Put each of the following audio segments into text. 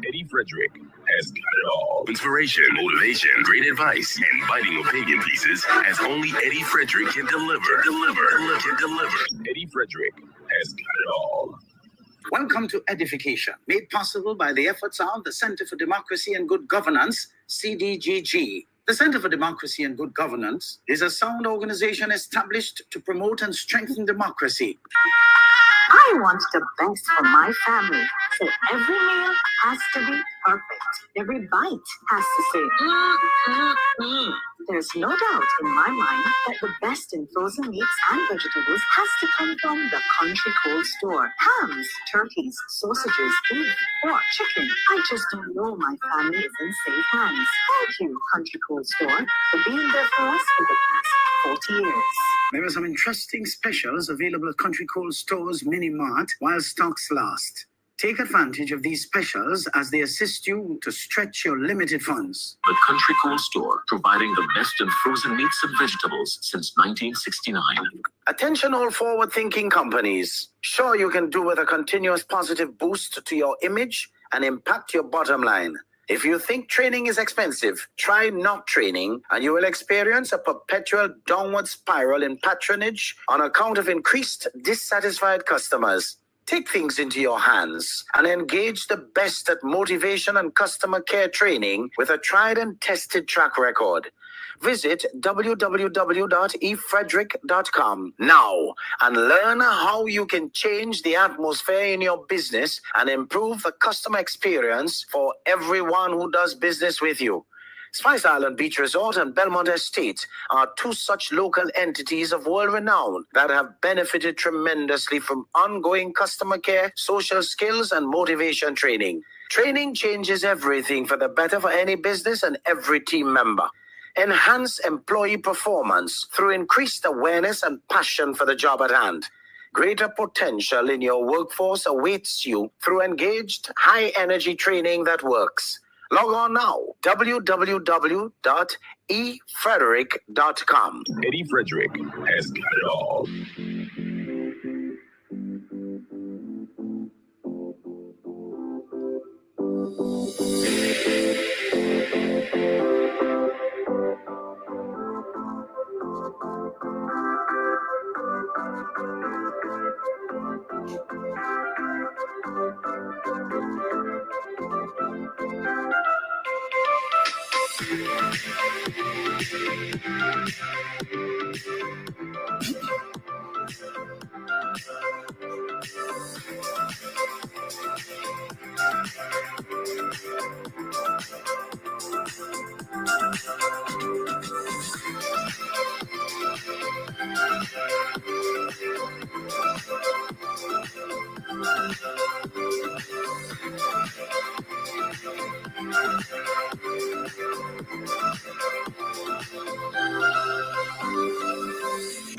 Eddie Frederick has got it all. Inspiration, motivation, great advice, and biting opinion pieces as only Eddie Frederick can deliver. Eddie Frederick has got it all. Welcome to Edification, made possible by the efforts of the Center for Democracy and Good Governance, CDGG. The Center for Democracy and Good Governance is a sound organization established to promote and strengthen democracy. I want the best for my family, so every meal has to be perfect. Every bite has to say, There's no doubt in my mind that the best in frozen meats and vegetables has to come from the Country Cold Store. Hams, turkeys, sausages, beef, pork, chicken. I just don't know my family is in safe hands. Thank you, Country Cold Store, for being there for us for the past 40 years. There are some interesting specials available at Country Cold Store's Mini Mart while stocks last. Take advantage of these specials as they assist you to stretch your limited funds. The Country Cold Store, providing the best in frozen meats and vegetables since 1969. Attention all forward-thinking companies. Sure, you can do with a continuous positive boost to your image and impact your bottom line. If you think training is expensive, try not training, and you will experience a perpetual downward spiral in patronage on account of increased dissatisfied customers. Take things into your hands and engage the best at motivation and customer care training with a tried and tested track record. Visit www.efrederick.com now and learn how you can change the atmosphere in your business and improve the customer experience for everyone who does business with you. Spice Island Beach Resort and Belmont Estate are two such local entities of world renown that have benefited tremendously from ongoing customer care, social skills, and motivation training. Training changes everything for the better for any business and every team member. Enhance employee performance through increased awareness and passion for the job at hand. Greater potential in your workforce awaits you through engaged, high-energy training that works. Log on now, www.efrederick.com. Eddie Frederick has got it all.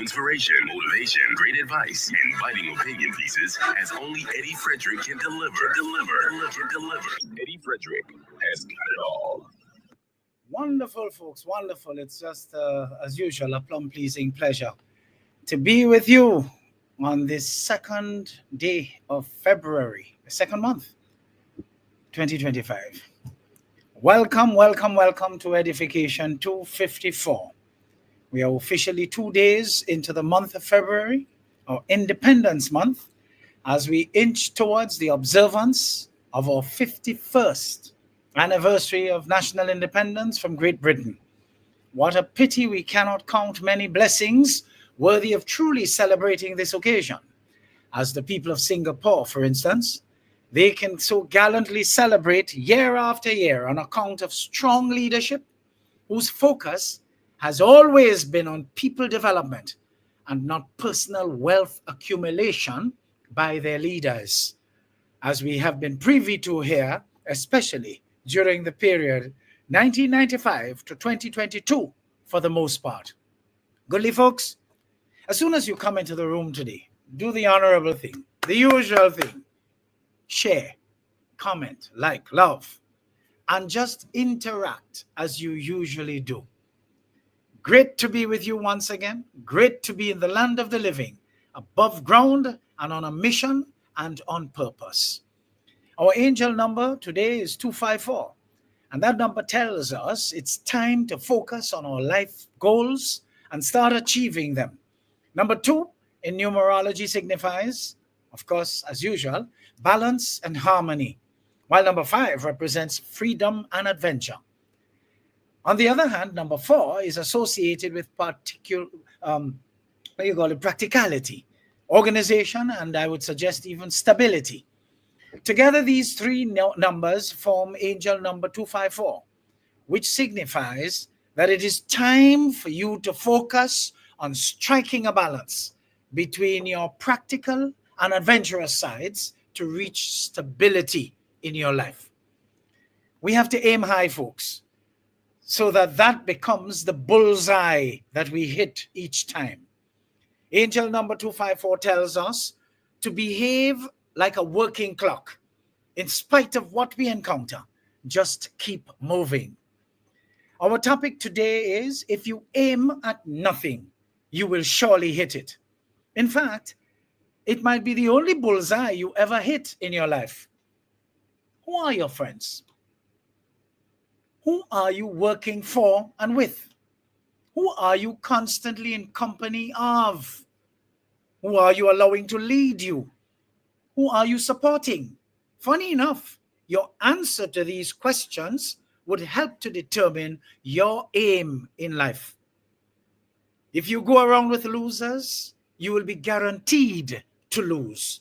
Inspiration, motivation, great advice, and biting opinion pieces as only Eddie Frederick can deliver. Eddie Frederick has got it all. Wonderful, folks, wonderful. It's just, as usual, a plum-pleasing pleasure to be with you on this second day of February, the second month, 2025. Welcome to Edification 254. We are officially 2 days into the month of February, our Independence Month, as we inch towards the observance of our 51st anniversary of national independence from Great Britain. What a pity we cannot count many blessings worthy of truly celebrating this occasion. As the people of Singapore, for instance, they can so gallantly celebrate year after year on account of strong leadership whose focus has always been on people development and not personal wealth accumulation by their leaders. as we have been privy to here, especially during the period 1995 to 2022 for the most part. Goodly folks, as soon as you come into the room today, do the honorable thing, the usual thing. Share, comment, like, love, and just interact as you usually do. Great to be with you once again. Great to be in the land of the living, above ground and on a mission and on purpose. Our angel number today is 254. And that number tells us it's time to focus on our life goals and start achieving them. Number 2 in numerology signifies, of course, as usual, balance and harmony, while number 5 represents freedom and adventure. On the other hand, number 4 is associated with practicality, organization, and I would suggest even stability. Together, these 3 numbers form angel number 254, which signifies that it is time for you to focus on striking a balance between your practical and adventurous sides to reach stability in your life. We have to aim high, folks, so that becomes the bullseye that we hit each time. Angel number 254 tells us to behave like a working clock. In spite of what we encounter, just keep moving. Our topic today is, if you aim at nothing, you will surely hit it. In fact, it might be the only bullseye you ever hit in your life. Who are your friends? Who are you working for and with? Who are you constantly in company of? Who are you allowing to lead you? Who are you supporting? Funny enough, your answer to these questions would help to determine your aim in life. If you go around with losers, you will be guaranteed to lose.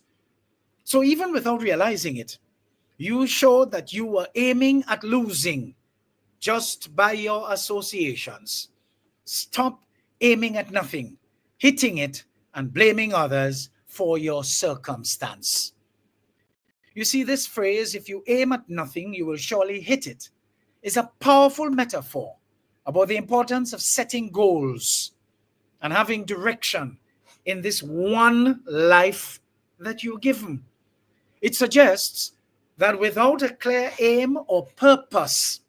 So even without realizing it, you show that you were aiming at losing just by your associations. Stop aiming at nothing, hitting it, and blaming others for your circumstance. You see, this phrase, if you aim at nothing, you will surely hit it, is a powerful metaphor about the importance of setting goals and having direction in this one life that you're given. It suggests that without a clear aim or purpose,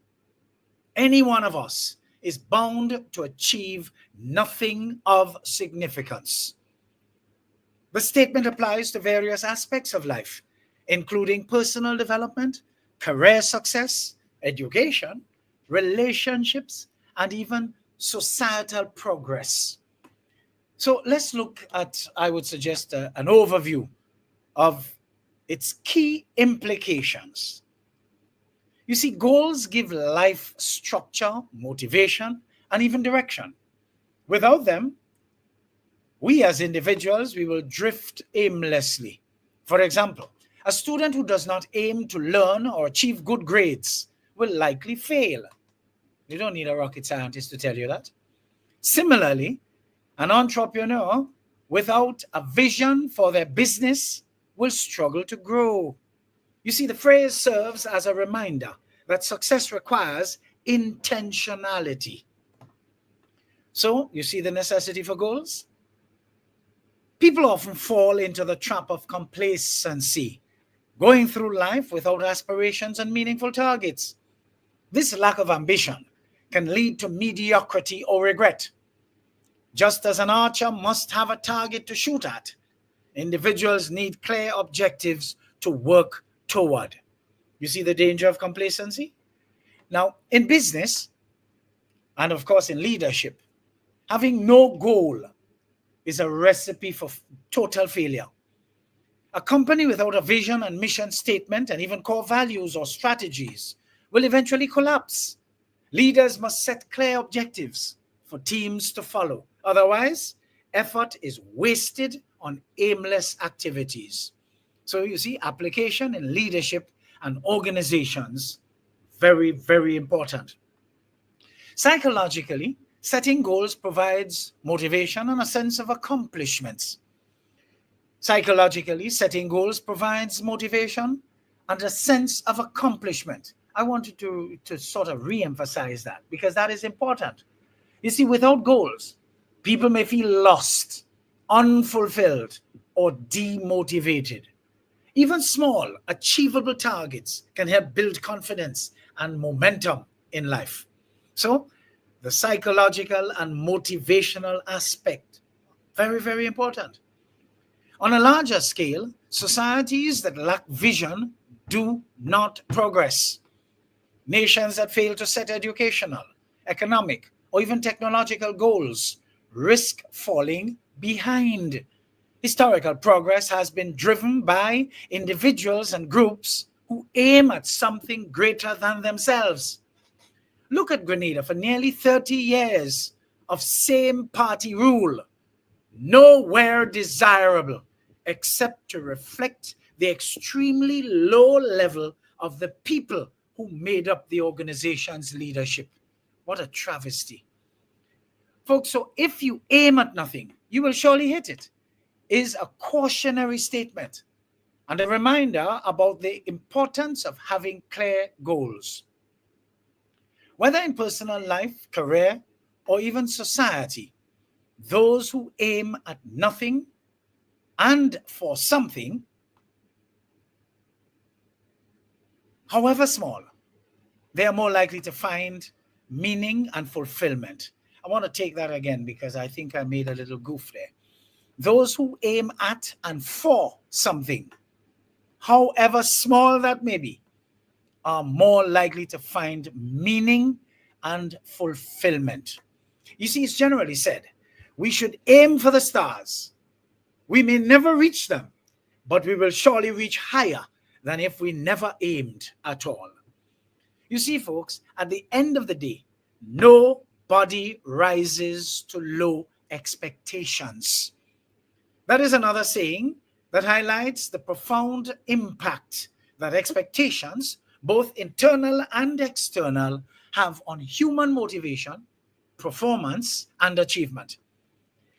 any one of us is bound to achieve nothing of significance. The statement applies to various aspects of life, including personal development, career success, education, relationships, and even societal progress. So let's look at, I would suggest, an overview of its key implications. You see, goals give life structure, motivation, and even direction. Without them, we as individuals, we will drift aimlessly. For example, a student who does not aim to learn or achieve good grades will likely fail. You don't need a rocket scientist to tell you that. Similarly, an entrepreneur without a vision for their business will struggle to grow. You see, the phrase serves as a reminder that success requires intentionality. So, you see the necessity for goals? People often fall into the trap of complacency, going through life without aspirations and meaningful targets. This lack of ambition can lead to mediocrity or regret. Just as an archer must have a target to shoot at, individuals need clear objectives to work toward. You see the danger of complacency? Now, in business, and of course in leadership, having no goal is a recipe for total failure. A company without a vision and mission statement and even core values or strategies will eventually collapse. Leaders must set clear objectives for teams to follow. Otherwise, effort is wasted on aimless activities. So you see, application in leadership and organizations, very, very important. Psychologically, setting goals provides motivation and a sense of accomplishments. Psychologically, setting goals provides motivation and a sense of accomplishment. I wanted to sort of re-emphasize that because that is important. You see, without goals, people may feel lost, unfulfilled, or demotivated. Even small, achievable targets can help build confidence and momentum in life. So, the psychological and motivational aspect, very, very important. On a larger scale, societies that lack vision do not progress. Nations that fail to set educational, economic, or even technological goals risk falling behind. Historical progress has been driven by individuals and groups who aim at something greater than themselves. Look at Grenada. For nearly 30 years of same party rule, nowhere desirable except to reflect the extremely low level of the people who made up the organization's leadership. What a travesty. Folks, so if you aim at nothing, you will surely hit it, is a cautionary statement and a reminder about the importance of having clear goals. Whether in personal life, career, or even society, those who aim at nothing and for something, however small, they are more likely to find meaning and fulfillment. I want to take that again because I think I made a little goof there. Those who aim at and for something, however small that may be, are more likely to find meaning and fulfillment. You see, it's generally said, we should aim for the stars. We may never reach them, but we will surely reach higher than if we never aimed at all. You see, folks, at the end of the day, nobody rises to low expectations. That is another saying that highlights the profound impact that expectations, both internal and external, have on human motivation, performance, and achievement.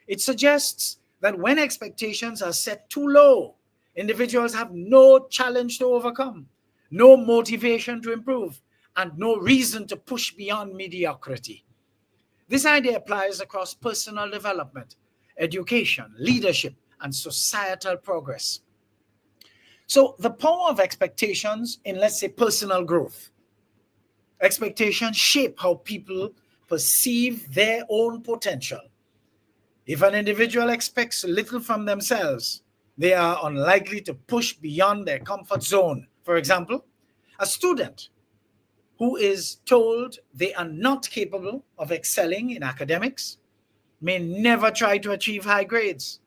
It suggests that when expectations are set too low, individuals have no challenge to overcome, no motivation to improve, and no reason to push beyond mediocrity. This idea applies across personal development, education, leadership, and societal progress. So the power of expectations in, let's say, personal growth. Expectations shape how people perceive their own potential. If an individual expects little from themselves, they are unlikely to push beyond their comfort zone. For example, a student who is told they are not capable of excelling in academics may never try to achieve high grades.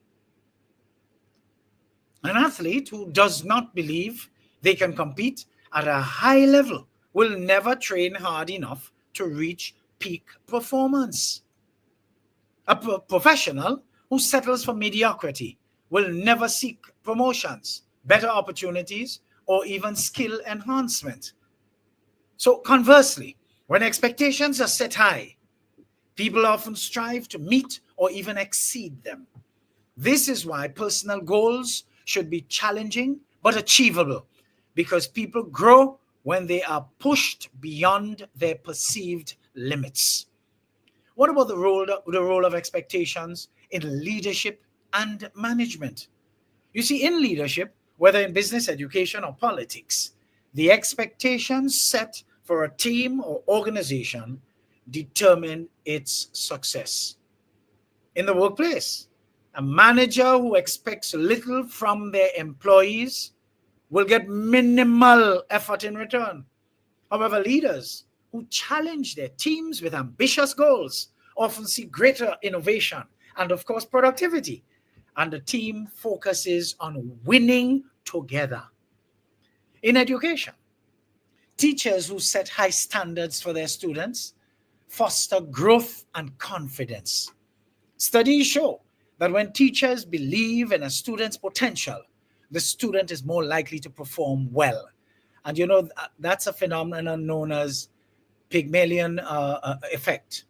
An athlete who does not believe they can compete at a high level will never train hard enough to reach peak performance. A professional who settles for mediocrity will never seek promotions, better opportunities, or even skill enhancement. So conversely, when expectations are set high, people often strive to meet or even exceed them. This is why personal goals should be challenging but achievable, because people grow when they are pushed beyond their perceived limits. What about the role of expectations in leadership and management? You see, in leadership, whether in business, education, or politics, the expectations set for a team or organization determine its success. In the workplace, a manager who expects little from their employees will get minimal effort in return. However, leaders who challenge their teams with ambitious goals often see greater innovation and, of course, productivity. And the team focuses on winning together. In education, teachers who set high standards for their students foster growth and confidence. Studies show that when teachers believe in a student's potential, the student is more likely to perform well. And you know, that's a phenomenon known as Pygmalion effect.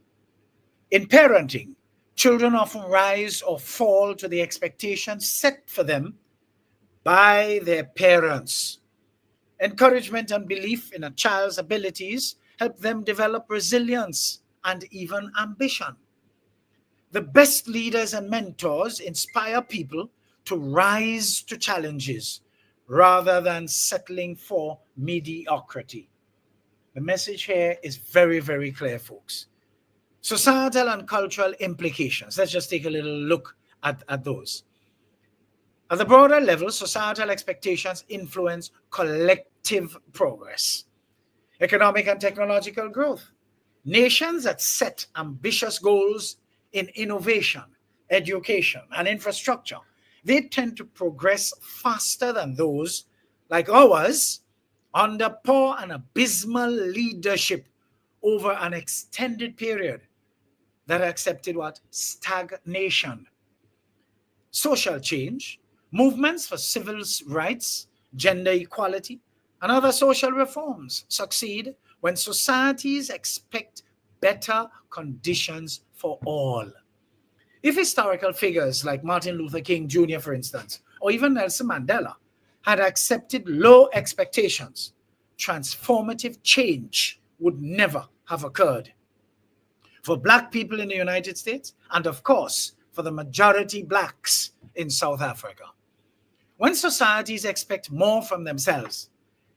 In parenting, Children often rise or fall to the expectations set for them by their parents. Encouragement and belief in a child's abilities help them develop resilience and even ambition. The best leaders and mentors inspire people to rise to challenges rather than settling for mediocrity. The message here is very, very clear, folks. Societal and cultural implications. Let's just take a little look at those. At the broader level, societal expectations influence collective progress, economic and technological growth. Nations that set ambitious goals in innovation, education, and infrastructure, they tend to progress faster than those like ours under poor and abysmal leadership over an extended period that accepted what? Stagnation. Social change, movements for civil rights, gender equality, and other social reforms succeed when societies expect better conditions for all. If historical figures like Martin Luther King Jr., for instance, or even Nelson Mandela had accepted low expectations, transformative change would never have occurred. For Black people in the United States, and of course, for the majority Blacks in South Africa. When societies expect more from themselves,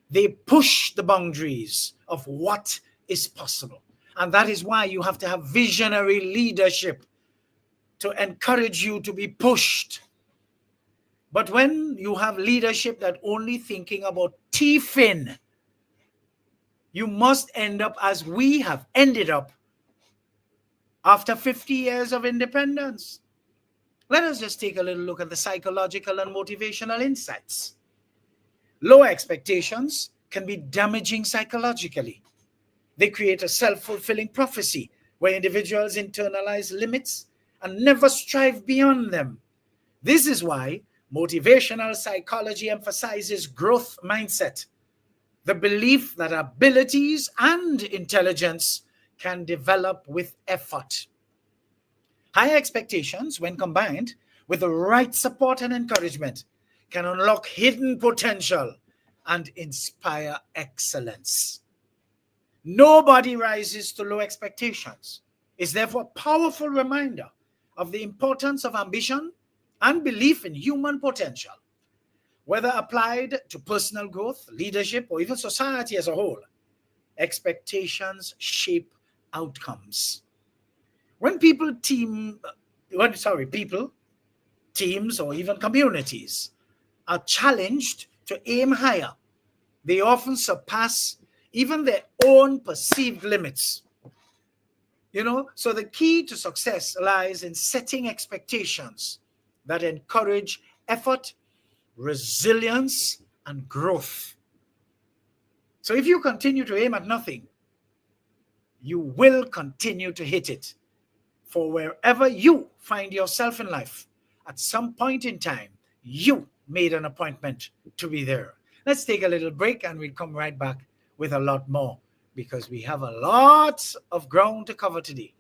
they push the boundaries of what is possible. And that is why you have to have visionary leadership to encourage you to be pushed. But when you have leadership that only thinking about teething, you must end up as we have ended up after 50 years of independence. Let us just take a little look at the psychological and motivational insights. Low expectations can be damaging psychologically. They create a self-fulfilling prophecy where individuals internalize limits and never strive beyond them. This is why motivational psychology emphasizes growth mindset, the belief that abilities and intelligence can develop with effort. High expectations, when combined with the right support and encouragement, can unlock hidden potential and inspire excellence. Nobody rises to low expectations. It's therefore a powerful reminder of the importance of ambition and belief in human potential. Whether applied to personal growth, leadership, or even society as a whole, expectations shape outcomes. When people, teams, or even communities are challenged to aim higher, they often surpass even their own perceived limits. So the key to success lies in setting expectations that encourage effort, resilience, and growth. So if you continue to aim at nothing, you will continue to hit it. For wherever you find yourself in life, at some point in time, you made an appointment to be there. Let's take a little break and we'll come right back with a lot more because we have a lot of ground to cover today.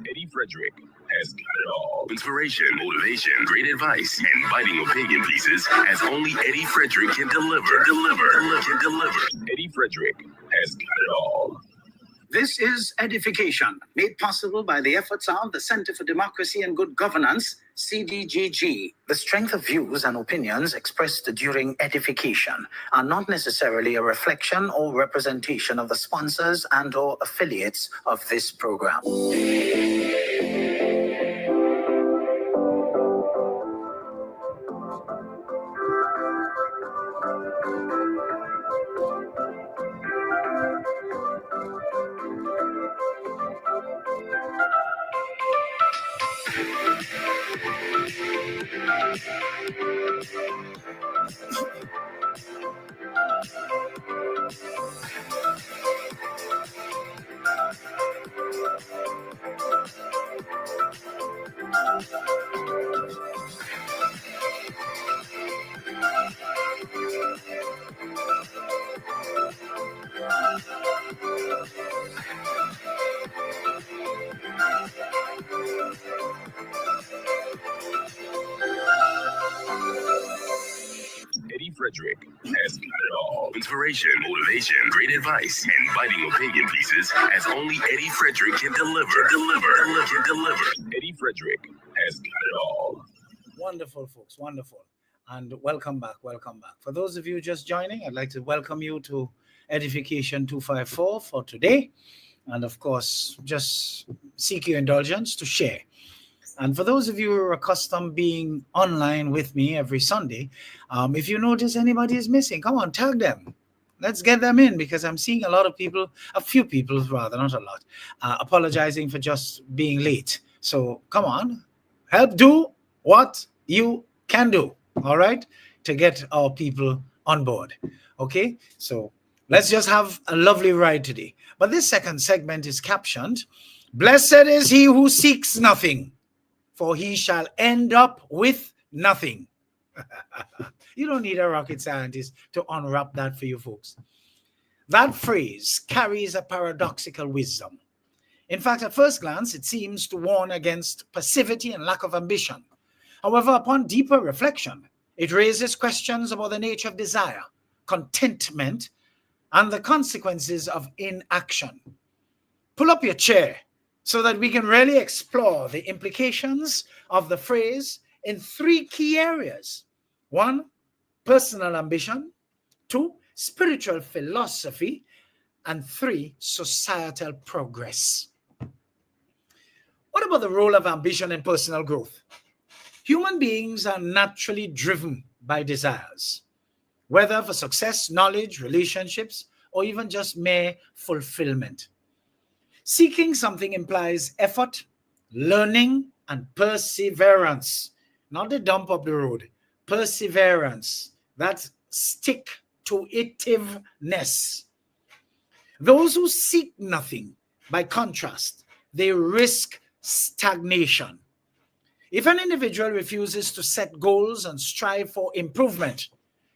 Eddie Frederick has got it all. Inspiration, motivation, great advice, and biting opinion pieces as only Eddie Frederick can deliver. Eddie Frederick has got it all. This is Edification, made possible by the efforts of the Center for Democracy and Good Governance, CDGG. The strength of views and opinions expressed during edification are not necessarily a reflection or representation of the sponsors and/or affiliates of this program. Eddie Frederick has got it all. Inspiration, motivation, great advice, and biting opinion pieces as only Eddie Frederick can deliver. Eddie Frederick has got it all. Wonderful, folks. Wonderful. And welcome back. Welcome back. For those of you just joining, I'd like to welcome you to Edification 254 for today. And of course, just seek your indulgence to share. And for those of you who are accustomed being online with me every Sunday, if you notice anybody is missing, come on, tag them. Let's get them in, because I'm seeing a few people rather, not a lot, apologizing for just being late. So come on, help do what you can do, all right, to get our people on board. Okay, so let's just have a lovely ride today. But this second segment is captioned, "Blessed is he who seeks nothing, for he shall end up with nothing." You don't need a rocket scientist to unwrap that for you folks. That phrase carries a paradoxical wisdom. In fact, at first glance, it seems to warn against passivity and lack of ambition. However, upon deeper reflection, it raises questions about the nature of desire, contentment, and the consequences of inaction. Pull up your chair so that we can really explore the implications of the phrase in three key areas. 1, personal ambition. 2, spiritual philosophy. And 3, societal progress. What about the role of ambition in personal growth? Human beings are naturally driven by desires, whether for success, knowledge, relationships, or even just mere fulfillment. Seeking something implies effort, learning, and perseverance. Not the dump up the road. Perseverance. That's stick-to-itiveness. Those who seek nothing, by contrast, they risk stagnation. If an individual refuses to set goals and strive for improvement,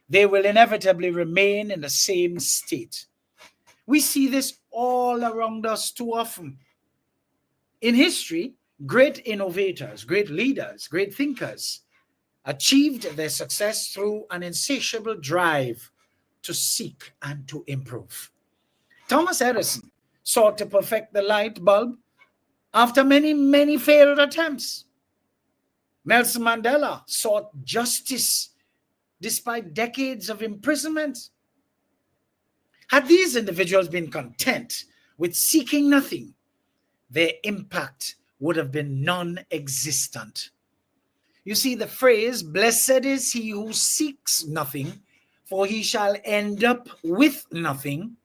they will inevitably remain in the same state. We see this all around us too often. In history, great innovators, great leaders, great thinkers achieved their success through an insatiable drive to seek and to improve. Thomas Edison sought to perfect the light bulb after many, many failed attempts. Nelson Mandela sought justice despite decades of imprisonment. Had these individuals been content with seeking nothing, their impact would have been non-existent. You see, the phrase, "Blessed is he who seeks nothing, for he shall end up with nothing,"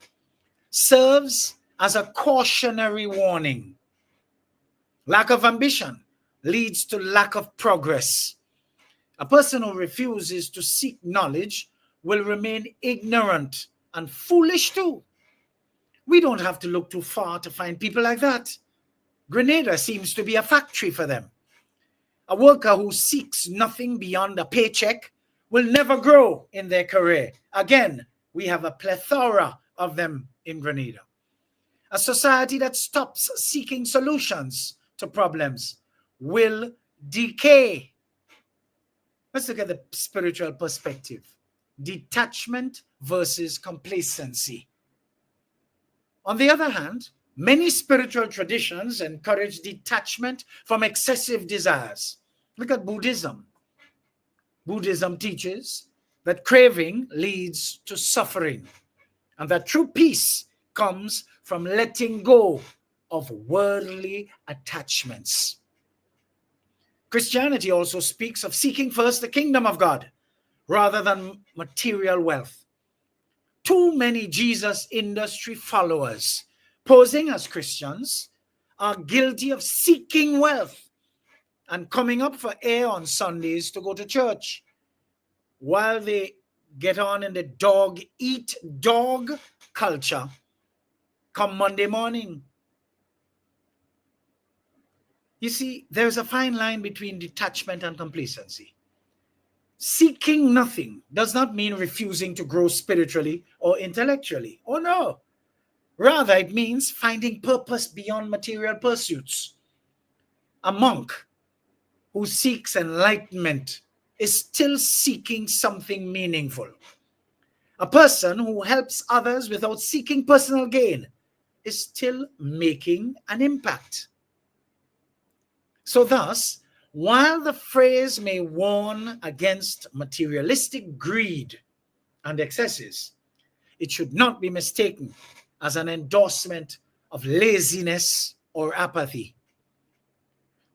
serves as a cautionary warning. Lack of ambition leads to lack of progress. A person who refuses to seek knowledge will remain ignorant and foolish too. We don't have to look too far to find people like that. Grenada seems to be a factory for them. A worker who seeks nothing beyond a paycheck will never grow in their career. Again, we have a plethora of them in Grenada. A society that stops seeking solutions to problems will decay. Let's look at the spiritual perspective. Detachment versus complacency. On the other hand, Many spiritual traditions encourage detachment from excessive desires. Look at Buddhism. Buddhism teaches that craving leads to suffering, and that true peace comes from letting go of worldly attachments. Christianity also speaks of seeking first the kingdom of God rather than material wealth. Too many Jesus industry followers, posing as Christians, are guilty of seeking wealth and coming up for air on Sundays to go to church, while they get on in the dog-eat-dog culture come Monday morning. You see, there's a fine line between detachment and complacency. Seeking nothing does not mean refusing to grow spiritually or intellectually. Oh no. Rather, it means finding purpose beyond material pursuits. A monk who seeks enlightenment is still seeking something meaningful. A person who helps others without seeking personal gain is still making an impact. So thus, while the phrase may warn against materialistic greed and excesses, it should not be mistaken as an endorsement of laziness or apathy.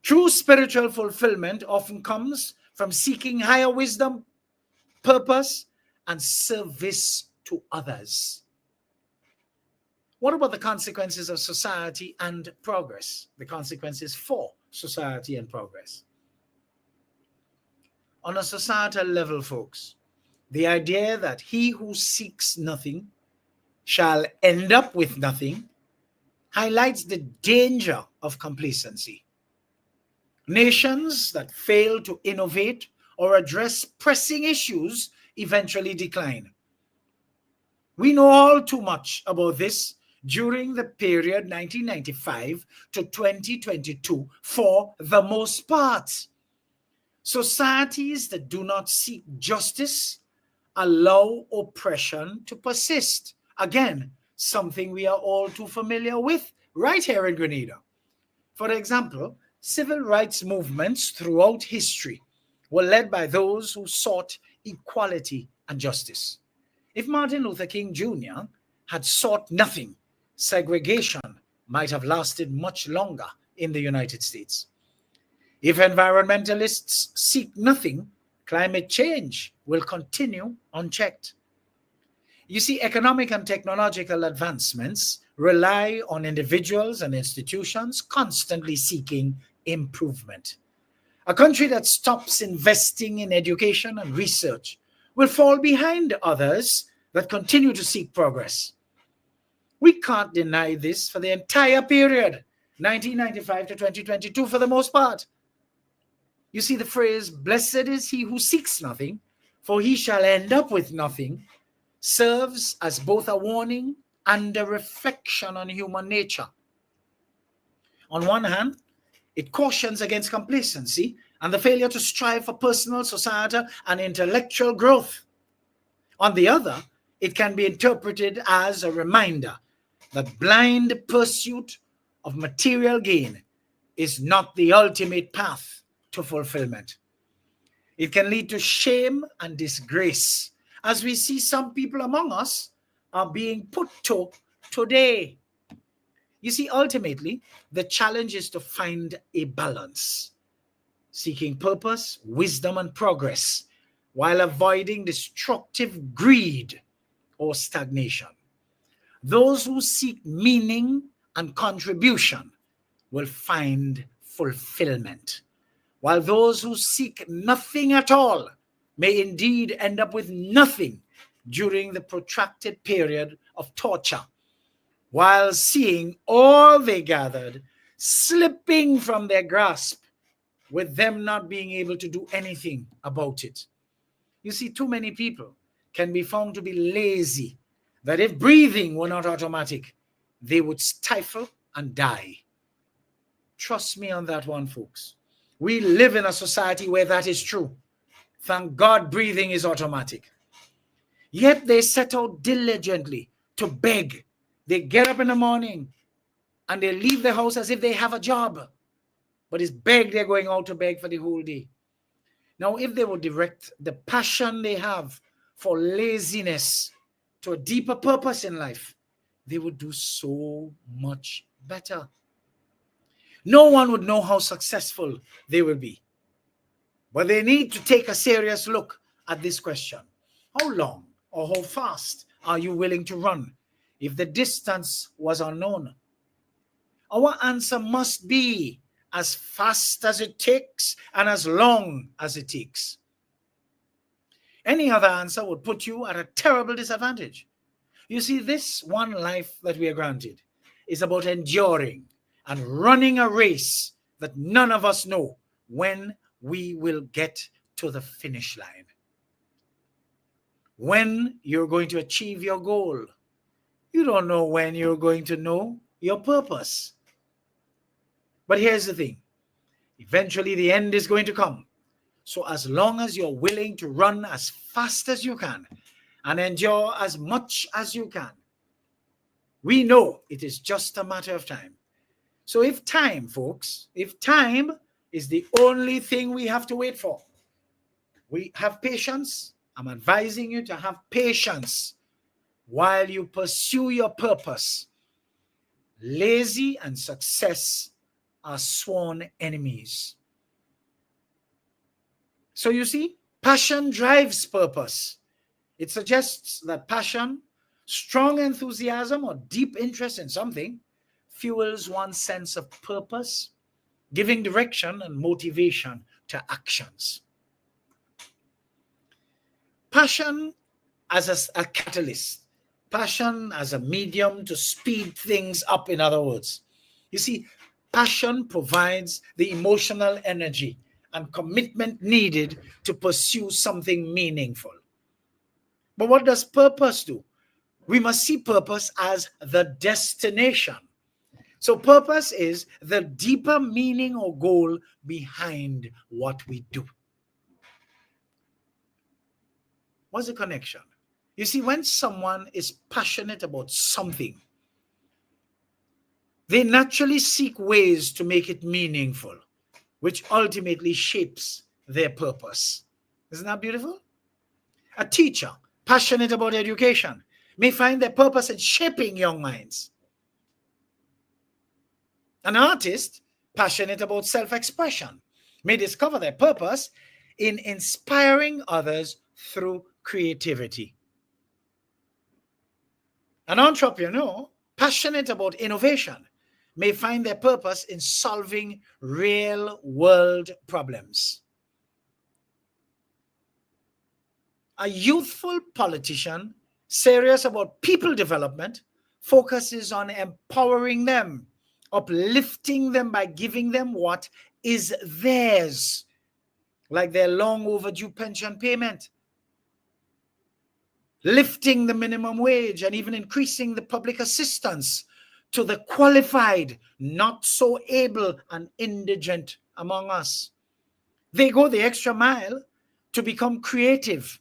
True spiritual fulfillment often comes from seeking higher wisdom, purpose, and service to others. What about the consequences of society and progress? The consequences for society and progress. On a societal level, folks, the idea that he who seeks nothing shall end up with nothing highlights the danger of complacency. Nations that fail to innovate or address pressing issues eventually decline. We know all too much about this during the period 1995 to 2022 for the most part. Societies that do not seek justice allow oppression to persist. Again, something we are all too familiar with right here in Grenada. For example, civil rights movements throughout history were led by those who sought equality and justice. If Martin Luther King Jr. had sought nothing, segregation might have lasted much longer in the United States. If environmentalists seek nothing, climate change will continue unchecked. You see, economic and technological advancements rely on individuals and institutions constantly seeking improvement. A country that stops investing in education and research will fall behind others that continue to seek progress. We can't deny this for the entire period, 1995 to 2022 for the most part. You see, the phrase, "Blessed is he who seeks nothing, for he shall end up with nothing," serves as both a warning and a reflection on human nature. On one hand, it cautions against complacency and the failure to strive for personal, societal, and intellectual growth. On the other, it can be interpreted as a reminder that blind pursuit of material gain is not the ultimate path to fulfillment. It can lead to shame and disgrace, as we see some people among us are being put to today. You see, ultimately, the challenge is to find a balance, seeking purpose, wisdom, and progress, while avoiding destructive greed or stagnation. Those who seek meaning and contribution will find fulfillment, while those who seek nothing at all may indeed end up with nothing during the protracted period of torture, while seeing all they gathered slipping from their grasp, with them not being able to do anything about it. You see, too many people can be found to be lazy, that if breathing were not automatic, they would stifle and die. Trust me on that one, folks. We live in a society where that is true. Thank God breathing is automatic. Yet they set out diligently to beg. They get up in the morning, and they leave the house as if they have a job, but it's beg they're going out to beg for the whole day. Now, if they would direct the passion they have for laziness to a deeper purpose in life, they would do so much better. No one would know how successful they will be. But they need to take a serious look at this question. How long or how fast are you willing to run if the distance was unknown? Our answer must be as fast as it takes and as long as it takes. Any other answer would put you at a terrible disadvantage. You see, this one life that we are granted is about enduring and running a race that none of us know when we will get to the finish line. When you're going to achieve your goal, you don't know when you're going to know your purpose. But here's the thing. Eventually the end is going to come. So as long as you're willing to run as fast as you can and endure as much as you can, we know it is just a matter of time. So if time, folks, if time is the only thing we have to wait for, we have patience. I'm advising you to have patience while you pursue your purpose. Lazy and success are sworn enemies. So you see, passion drives purpose. It suggests that passion, strong enthusiasm, or deep interest in something fuels one's sense of purpose, giving direction and motivation to actions. Passion as a catalyst, passion as a medium to speed things up, in other words. You see, passion provides the emotional energy and commitment needed to pursue something meaningful. But what does purpose do? We must see purpose as the destination. So purpose is the deeper meaning or goal behind what we do. What's the connection? You see, when someone is passionate about something, they naturally seek ways to make it meaningful, which ultimately shapes their purpose. Isn't that beautiful? A teacher passionate about education may find their purpose in shaping young minds. An artist passionate about self-expression may discover their purpose in inspiring others through creativity. An entrepreneur passionate about innovation may find their purpose in solving real-world problems. A youthful politician serious about people development focuses on empowering them, uplifting them by giving them what is theirs, like their long overdue pension payment, lifting the minimum wage, and even increasing the public assistance to the qualified, not so able and indigent among us. They go the extra mile to become creative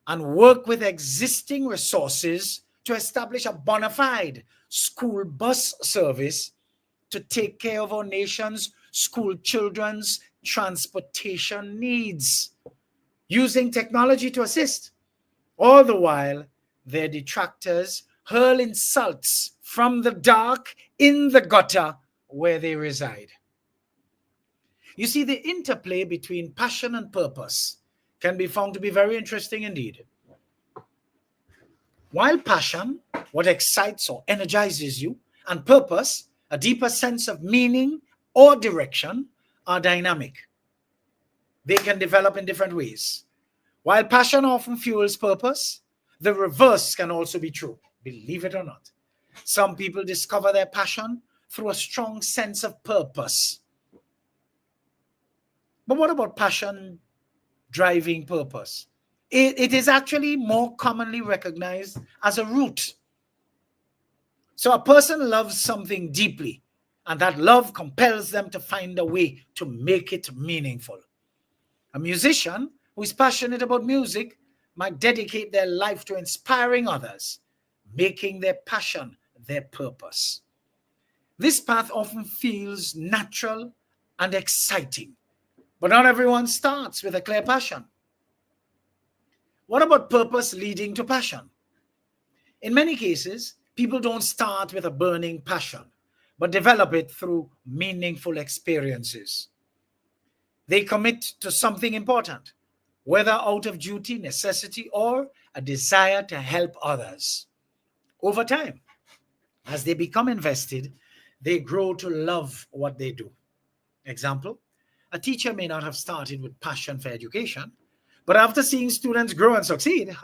and work with existing resources to establish a bona fide school bus service to take care of our nation's school children's transportation needs, using technology to assist. All the while, their detractors hurl insults from the dark in the gutter where they reside. You see, the interplay between passion and purpose can be found to be very interesting indeed. While passion, what excites or energizes you, and purpose, a deeper sense of meaning or direction, are dynamic. They can develop in different ways. While passion often fuels purpose, the reverse can also be true, believe it or not. Some people discover their passion through a strong sense of purpose. But what about passion driving purpose? It is actually more commonly recognized as a root. So a person loves something deeply, and that love compels them to find a way to make it meaningful. A musician who is passionate about music might dedicate their life to inspiring others, making their passion their purpose. This path often feels natural and exciting, but not everyone starts with a clear passion. What about purpose leading to passion? In many cases, people don't start with a burning passion, but develop it through meaningful experiences. They commit to something important, whether out of duty, necessity, or a desire to help others. Over time, as they become invested, they grow to love what they do. Example, a teacher may not have started with passion for education, but after seeing students grow and succeed,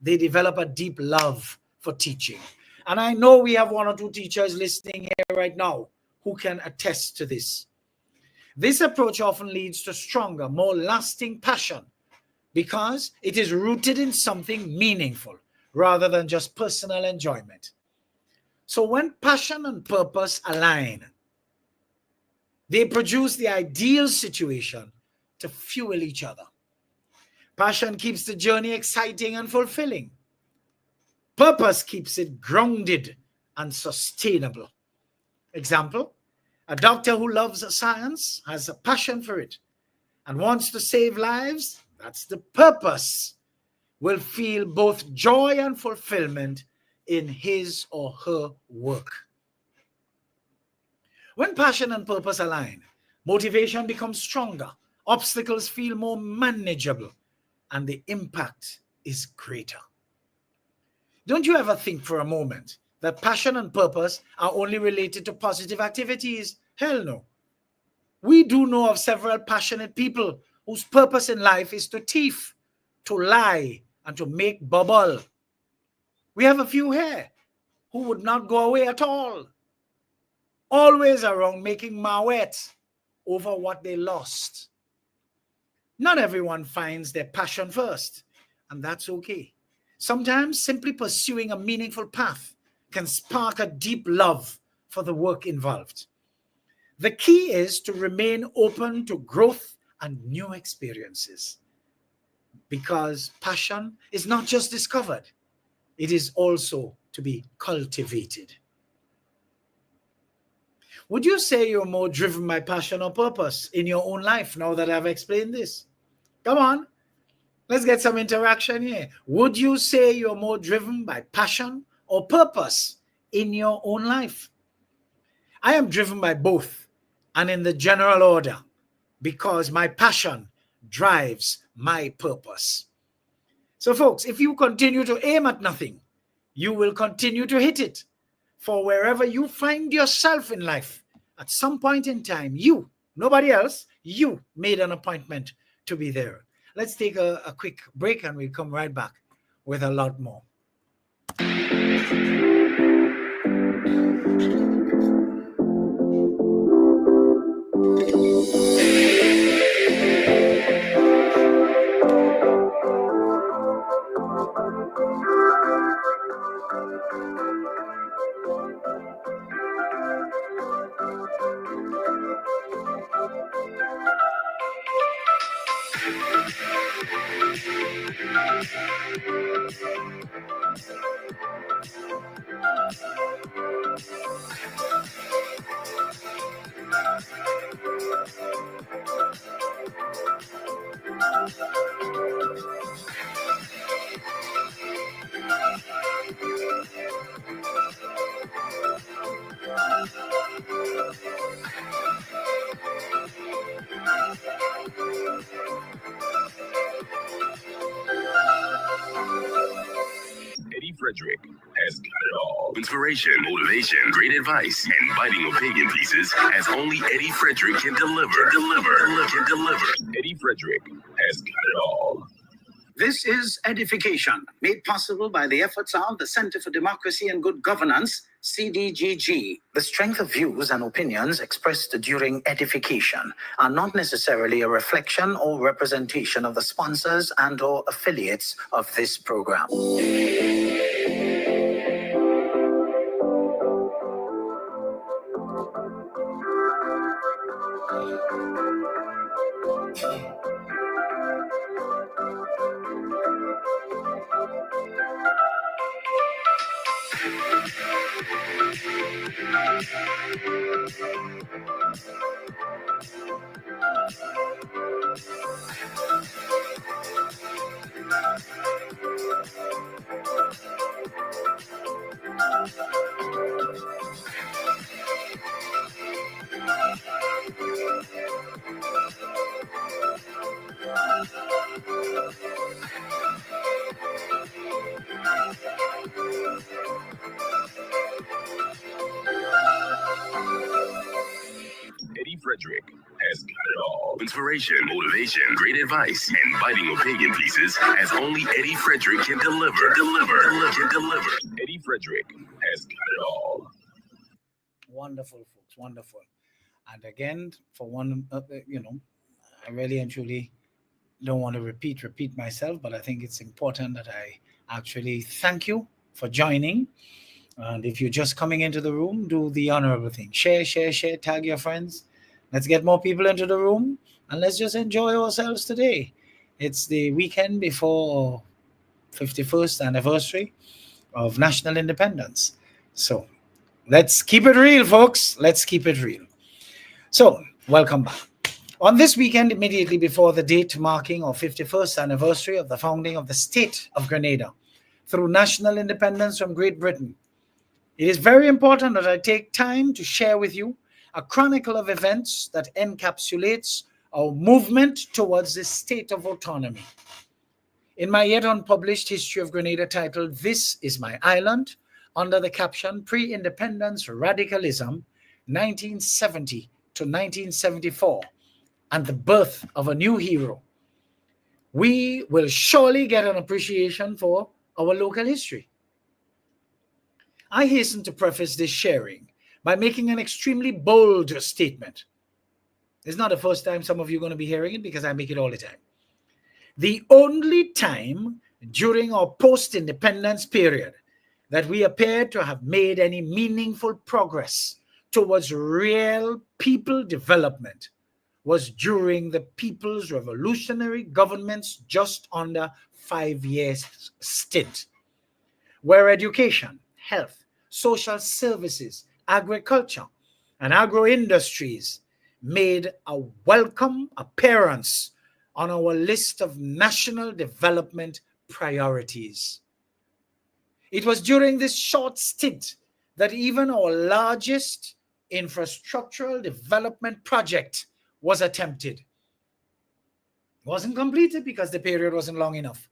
they develop a deep love for teaching. And I know we have one or two teachers listening here right now who can attest to this. This approach often leads to stronger, more lasting passion because it is rooted in something meaningful rather than just personal enjoyment. So when passion and purpose align, they produce the ideal situation to fuel each other. Passion keeps the journey exciting and fulfilling. Purpose keeps it grounded and sustainable. Example, a doctor who loves science, has a passion for it, and wants to save lives, that's the purpose, will feel both joy and fulfillment in his or her work. When passion and purpose align, motivation becomes stronger, obstacles feel more manageable, and the impact is greater. Don't you ever think for a moment that passion and purpose are only related to positive activities? Hell no. We do know of several passionate people whose purpose in life is to thief, to lie, and to make bubble. We have a few here who would not go away at all, always around making mawet over what they lost. Not everyone finds their passion first, and that's okay. Sometimes simply pursuing a meaningful path can spark a deep love for the work involved. The key is to remain open to growth and new experiences, because passion is not just discovered, it is also to be cultivated. Would you say you're more driven by passion or purpose in your own life now that I've explained this? Come on, let's get some interaction here. Would you say you're more driven by passion or purpose in your own life? I am driven by both, and in the general order, because my passion drives my purpose. So folks, if you continue to aim at nothing, you will continue to hit it. For wherever you find yourself in life, at some point in time, you, nobody else, you made an appointment to be there. Let's take a quick break and we'll come right back with a lot more. Eddie Frederick has got it all. Inspiration, motivation, great advice, and biting opinion pieces as only Eddie Frederick can deliver. Eddie Frederick has got it all. This is EDDIE-FICATION, made possible by the efforts of the Center for Democracy and Good Governance, CDGG. The strength of views and opinions expressed during EDDIE-FICATION are not necessarily a reflection or representation of the sponsors and/or affiliates of this program. Frederick has got it all. Inspiration, motivation, great advice, and biting opinion pieces as only Eddie Frederick can deliver. Deliver. Eddie Frederick has got it all. Wonderful, folks. Wonderful. And again, for one, I really and truly don't want to repeat myself, but I think it's important that I actually thank you for joining. And if you're just coming into the room, do the honorable thing. Share, tag your friends. Let's get more people into the room and let's just enjoy ourselves today. It's the weekend before 51st anniversary of national independence. So let's keep it real, folks. Let's keep it real. So welcome back. On this weekend, immediately before the date marking our 51st anniversary of the founding of the state of Grenada through national independence from Great Britain, it is very important that I take time to share with you a chronicle of events that encapsulates our movement towards this state of autonomy. In my yet unpublished history of Grenada titled This Is My Island, under the caption Pre-Independence Radicalism, 1970 to 1974, and the birth of a new hero, we will surely get an appreciation for our local history. I hasten to preface this sharing by making an extremely bold statement. It's not the first time some of you are going to be hearing it because I make it all the time. The only time during our post-independence period that we appear to have made any meaningful progress towards real people development was during the People's Revolutionary Government's just under 5 years stint, where education, health, social services, agriculture, and agro-industries made a welcome appearance on our list of national development priorities. It was during this short stint that even our largest infrastructural development project was attempted. It wasn't completed because the period wasn't long enough.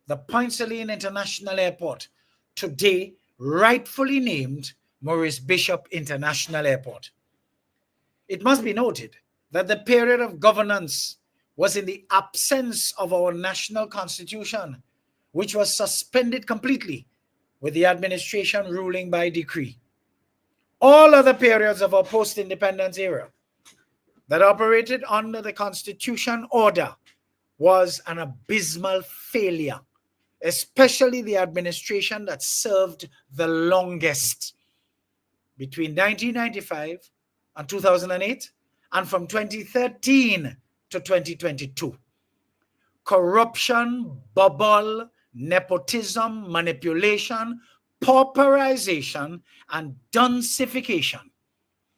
The Point Saline International Airport, today rightfully named Maurice Bishop International Airport. It must be noted that the period of governance was in the absence of our national constitution, which was suspended completely with the administration ruling by decree. All other periods of our post-independence era that operated under the constitution order was an abysmal failure, especially the administration that served the longest between 1995 and 2008 and from 2013 to 2022. Corruption, bubble, nepotism, manipulation, pauperization, and dunsification,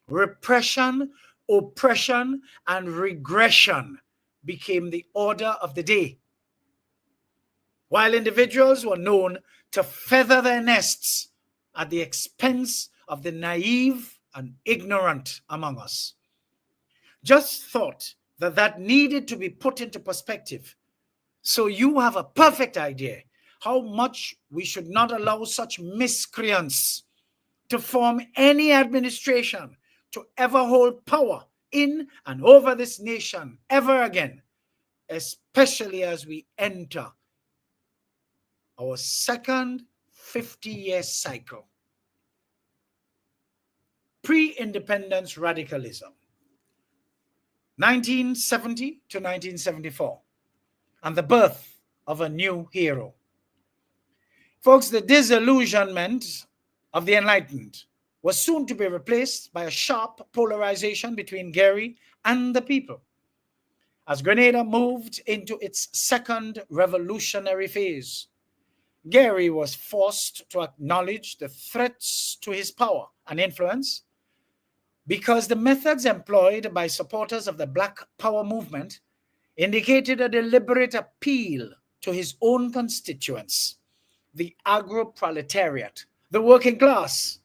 repression, oppression, and regression became the order of the day. While individuals were known to feather their nests at the expense of the naive and ignorant among us. Just thought that that needed to be put into perspective, so you have a perfect idea how much we should not allow such miscreants to form any administration to ever hold power in and over this nation ever again, especially as we enter our second 50-year cycle. Pre-independence radicalism, 1970 to 1974, and the birth of a new hero. Folks, the disillusionment of the Enlightened was soon to be replaced by a sharp polarization between Gary and the people. As Grenada moved into its second revolutionary phase, Gary was forced to acknowledge the threats to his power and influence because the methods employed by supporters of the Black Power movement indicated a deliberate appeal to his own constituents, the agro-proletariat, the working class,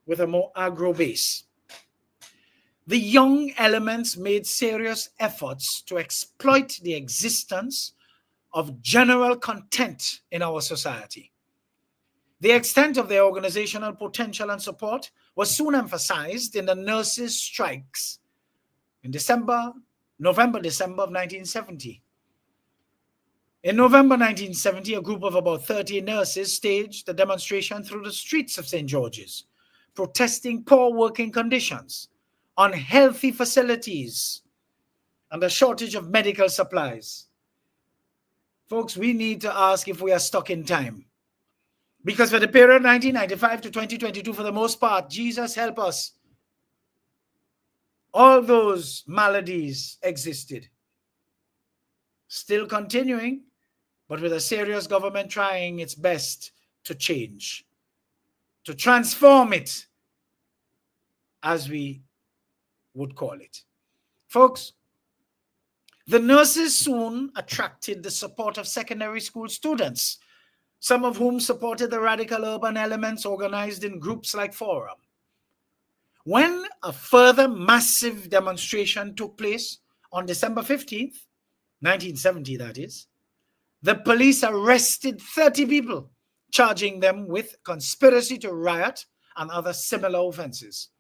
with a more agro base. The young elements made serious efforts to exploit the existence of general content in our society. The extent of their organizational potential and support was soon emphasized in the nurses' strikes in November, December of 1970. In November 1970, a group of about 30 nurses staged a demonstration through the streets of St. George's, protesting poor working conditions, unhealthy facilities, and the shortage of medical supplies. Folks, we need to ask if we are stuck in time. Because for the period 1995 to 2022, for the most part, Jesus help us, all those maladies existed. Still continuing, but with a serious government trying its best to change, to transform it, as we would call it. Folks, the nurses soon attracted the support of secondary school students, some of whom supported the radical urban elements organized in groups like Forum. When a further massive demonstration took place on December 15th, 1970 that is, the police arrested 30 people, charging them with conspiracy to riot and other similar offenses.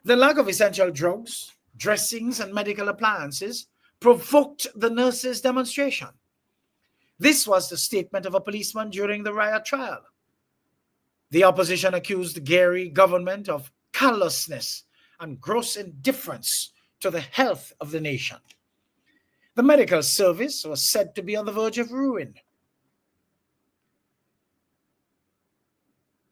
The lack of essential drugs, dressings, and medical appliances provoked the nurses' demonstration. This was the statement of a policeman during the riot trial. The opposition accused the Gary government of callousness and gross indifference to the health of the nation. The medical service was said to be on the verge of ruin.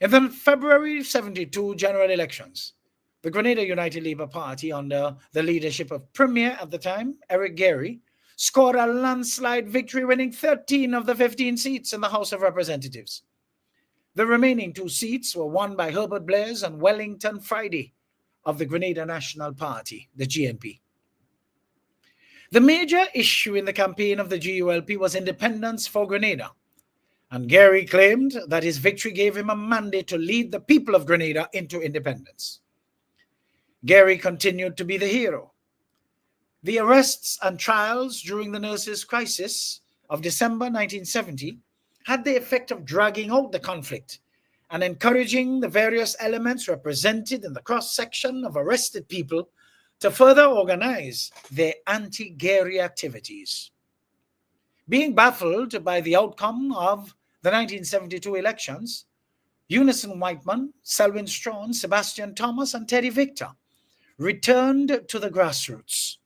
In the February 72 general elections, the Grenada United Labour Party, under the leadership of Premier at the time, Eric Gary, scored a landslide victory, winning 13 of the 15 seats in the House of Representatives. The remaining 2 seats were won by Herbert Blair's and Wellington Friday of the Grenada National Party, the GNP. The major issue in the campaign of the GULP was independence for Grenada, and Gary claimed that his victory gave him a mandate to lead the people of Grenada into independence. Gary continued to be the hero. The arrests and trials during the nurses' crisis of December 1970 had the effect of dragging out the conflict and encouraging the various elements represented in the cross-section of arrested people to further organize their anti-Gary activities. Being baffled by the outcome of the 1972 elections, Unison Whiteman, Selwyn Strawn, Sebastian Thomas, and Teddy Victor returned to the grassroots.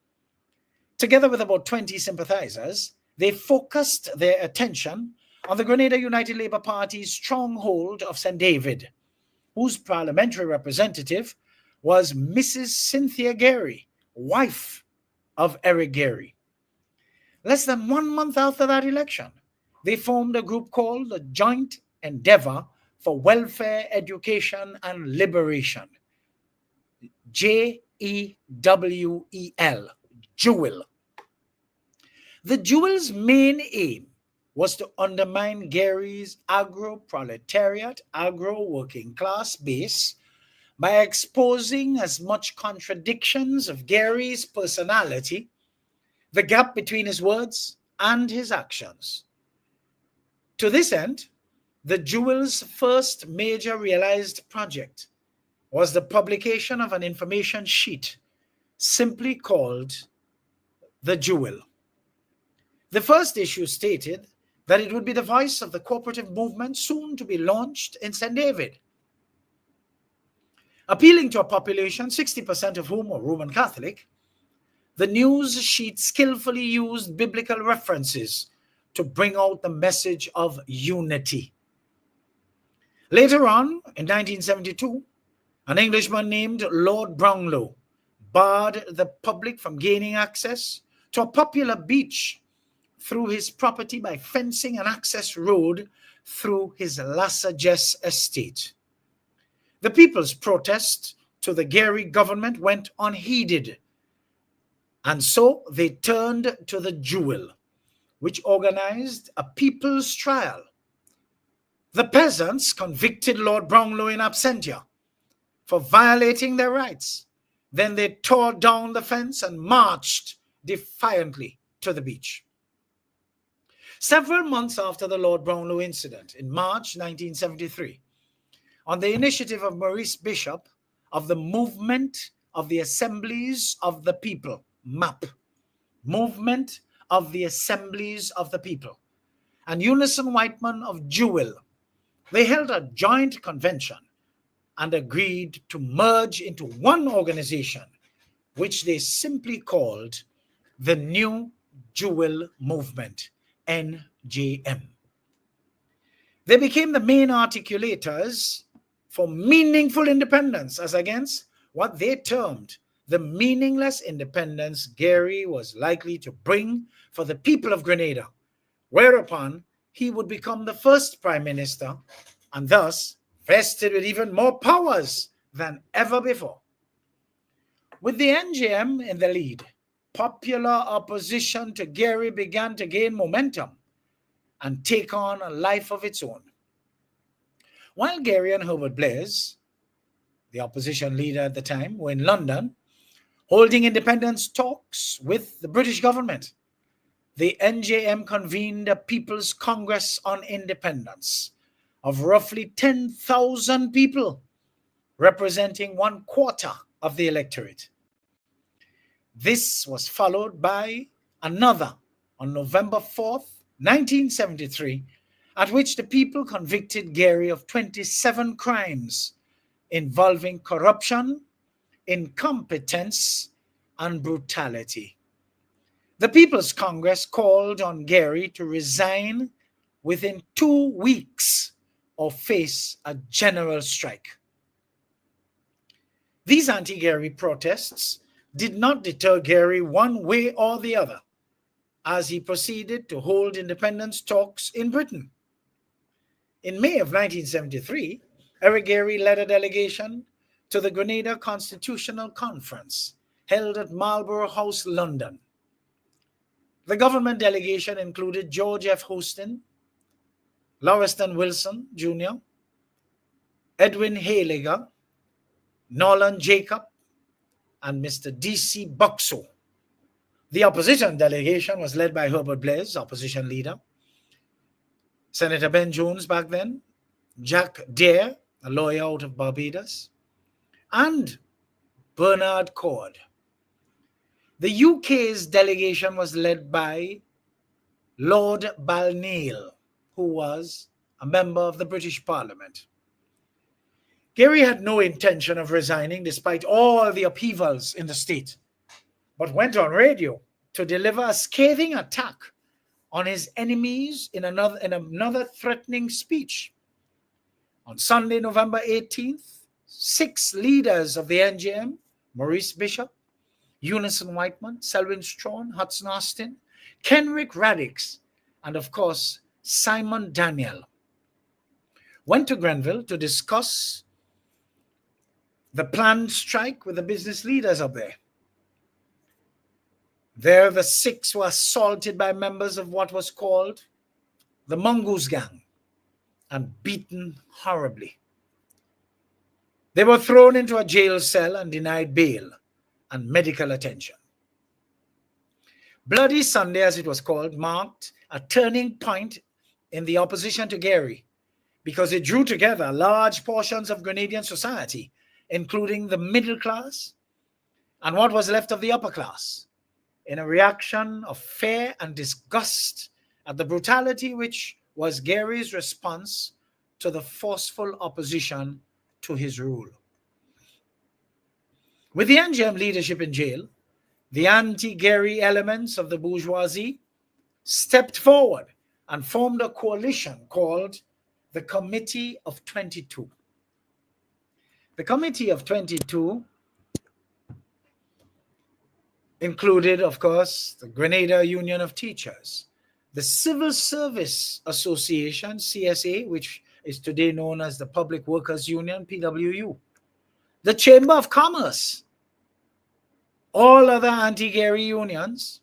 Together with about 20 sympathizers, they focused their attention on the Grenada United Labour Party's stronghold of St. David, whose parliamentary representative was Mrs. Cynthia Gary, wife of Eric Gary. Less than 1 month after that election, they formed a group called the Joint Endeavour for Welfare, Education and Liberation, JEWEL, JEWEL. The JEWEL's main aim was to undermine Gary's agro-proletariat, agro-working class base by exposing as much contradictions of Gary's personality, the gap between his words and his actions. To this end, the JEWEL's first major realized project was the publication of an information sheet simply called the JEWEL. The first issue stated that it would be the voice of the cooperative movement soon to be launched in St. David. Appealing to a population 60% of whom were Roman Catholic, the news sheet skillfully used biblical references to bring out the message of unity. Later on, in 1972, an Englishman named Lord Brownlow barred the public from gaining access to a popular beach through his property by fencing an access road through his Lassages estate. The people's protest to the Gary government went unheeded, and so they turned to the JEWEL, which organized a people's trial. The peasants convicted Lord Brownlow in absentia for violating their rights. Then they tore down the fence and marched defiantly to the beach. Several months after the Lord Brownlow incident, in March 1973, on the initiative of Maurice Bishop of the Movement of the Assemblies of the People, MAP, Movement of the Assemblies of the People, and Unison Whiteman of Jewel. They held a joint convention and agreed to merge into one organization, which they simply called the New Jewel Movement, NJM. They became the main articulators for meaningful independence as against what they termed the meaningless independence Gary was likely to bring for the people of Grenada, whereupon he would become the first prime minister and thus vested with even more powers than ever before. With the NJM in the lead, popular opposition to Gary began to gain momentum and take on a life of its own. While Gary and Herbert Blaise, the opposition leader at the time, were in London holding independence talks with the British government, the NJM convened a People's Congress on Independence of roughly 10,000 people, representing 1/4 of the electorate. This was followed by another on November 4th, 1973, at which the people convicted Gary of 27 crimes involving corruption, incompetence, and brutality. The People's Congress called on Gary to resign within 2 weeks or face a general strike. These anti-Gary protests did not deter Gary one way or the other, as he proceeded to hold independence talks in Britain. In May of 1973, Eric Gary led a delegation to the Grenada Constitutional Conference held at Marlborough House, London. The government delegation included George F. Houston, Lauriston Wilson Jr., Edwin Hayliger, Nolan Jacob, and Mr. D.C. Buxo. The opposition delegation was led by Herbert Blaise, opposition leader, Senator Ben Jones back then, Jack Dare, a lawyer out of Barbados, and Bernard Cord. The UK's delegation was led by Lord Balneel, who was a member of the British Parliament. Gary had no intention of resigning despite all the upheavals in the state, but went on radio to deliver a scathing attack on his enemies in another threatening speech. On Sunday, November 18th, 6 leaders of the NJM, Maurice Bishop, Unison Whiteman, Selwyn Strawn, Hudson Austin, Kenrick Radix, and of course, Simon Daniel, went to Grenville to discuss the planned strike with the business leaders up there. There, the 6 were assaulted by members of what was called the Mongoose Gang and beaten horribly. They were thrown into a jail cell and denied bail and medical attention. Bloody Sunday, as it was called, marked a turning point in the opposition to Gary because it drew together large portions of Grenadian society, including the middle class and what was left of the upper class, in a reaction of fear and disgust at the brutality which was Gary's response to the forceful opposition to his rule. With the NJM leadership in jail, the anti-Gary elements of the bourgeoisie stepped forward and formed a coalition called the Committee of 22. The Committee of 22 included, of course, the Grenada Union of Teachers, the Civil Service Association, CSA, which is today known as the Public Workers Union, PWU, the Chamber of Commerce, all other anti-Gary unions,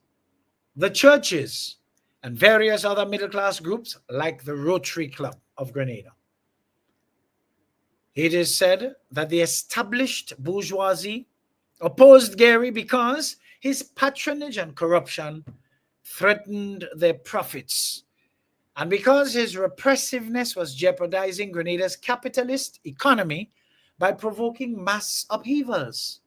the churches, and various other middle-class groups like the Rotary Club of Grenada. It is said that the established bourgeoisie opposed Gary because his patronage and corruption threatened their profits, and because his repressiveness was jeopardizing Grenada's capitalist economy by provoking mass upheavals.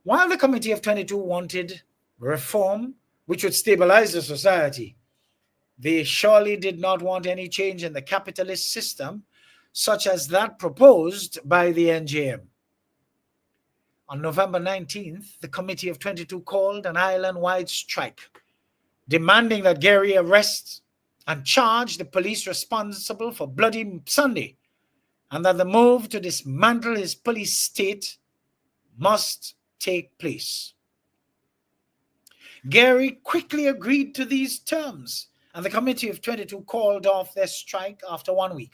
While the Committee of 22 wanted reform which would stabilize the society, they surely did not want any change in the capitalist system such as that proposed by the NJM. On November 19th, the Committee of 22 called an island-wide strike, demanding that Gary arrest and charge the police responsible for Bloody Sunday, and that the move to dismantle his police state must take place. Gary quickly agreed to these terms, and the Committee of 22 called off their strike after 1 week.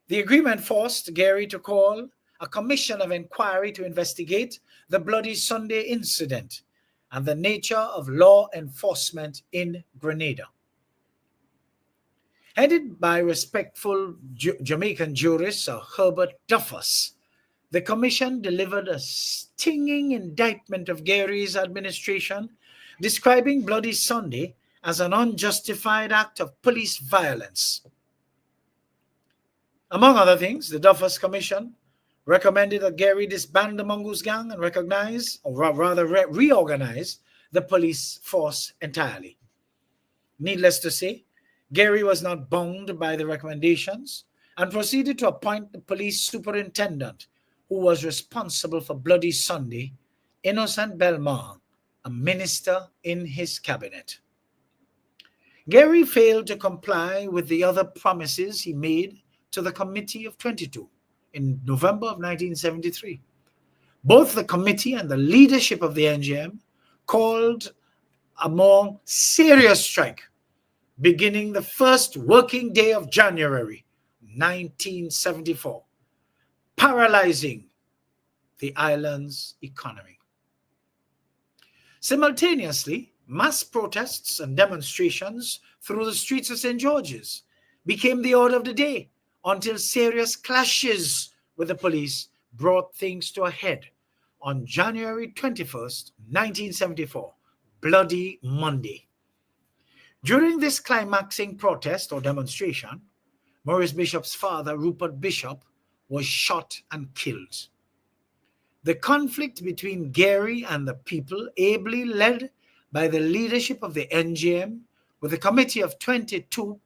The agreement forced Gary to call a commission of inquiry to investigate the Bloody Sunday incident and the nature of law enforcement in Grenada. Headed by respectful Jamaican jurist Sir Herbert Duffus, the commission delivered a stinging indictment of Gary's administration, describing Bloody Sunday as an unjustified act of police violence. Among other things, the Duffus Commission recommended that Gary disband the Mongoose Gang and recognize, or rather reorganize, the police force entirely. Needless to say, Gary was not bound by the recommendations and proceeded to appoint the police superintendent who was responsible for Bloody Sunday, Innocent Belmar, a minister in his cabinet. Gary failed to comply with the other promises he made to the Committee of 22 in November of 1973. Both the committee and the leadership of the NJM called a more serious strike beginning the first working day of January 1974, paralyzing the island's economy. Simultaneously, mass protests and demonstrations through the streets of St. George's became the order of the day until serious clashes with the police brought things to a head on January 21st, 1974, Bloody Monday. During this climaxing protest or demonstration, Maurice Bishop's father, Rupert Bishop, was shot and killed. The conflict between Gary and the people, ably led by the leadership of the NJM, with the Committee of 22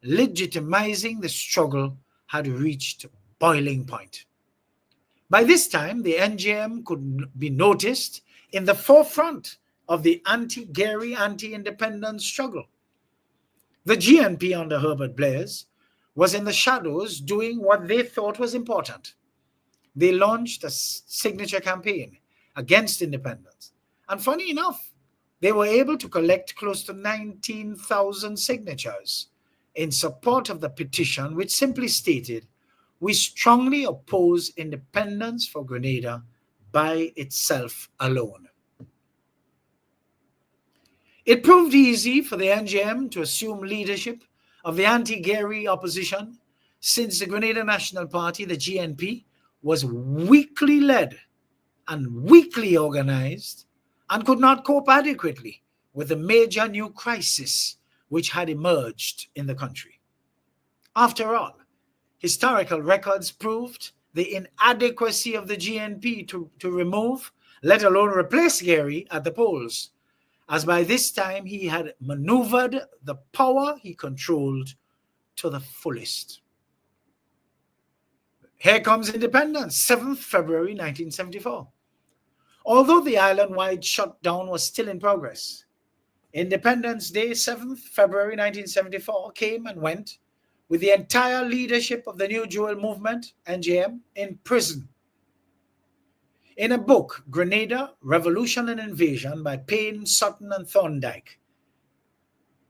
legitimizing the struggle, had reached boiling point. By this time, the NJM could be noticed in the forefront of the anti-Gary, anti-independence struggle. The GNP under Herbert Blair's was in the shadows doing what they thought was important. They launched a signature campaign against independence. And funny enough, they were able to collect close to 19,000 signatures in support of the petition, which simply stated, "We strongly oppose independence for Grenada by itself alone." It proved easy for the NJM to assume leadership of the anti-Gary opposition, since the Grenada National Party, the GNP, was weakly led and weakly organized and could not cope adequately with the major new crisis which had emerged in the country. After all, historical records proved the inadequacy of the GNP to remove, let alone replace Gary at the polls, as by this time he had maneuvered the power he controlled to the fullest. Here comes independence, 7th February 1974. Although the island-wide shutdown was still in progress, Independence Day, 7th February 1974, came and went with the entire leadership of the New Jewel Movement, NJM, in prison. In a book, Grenada, Revolution and Invasion by Payne, Sutton and Thorndike,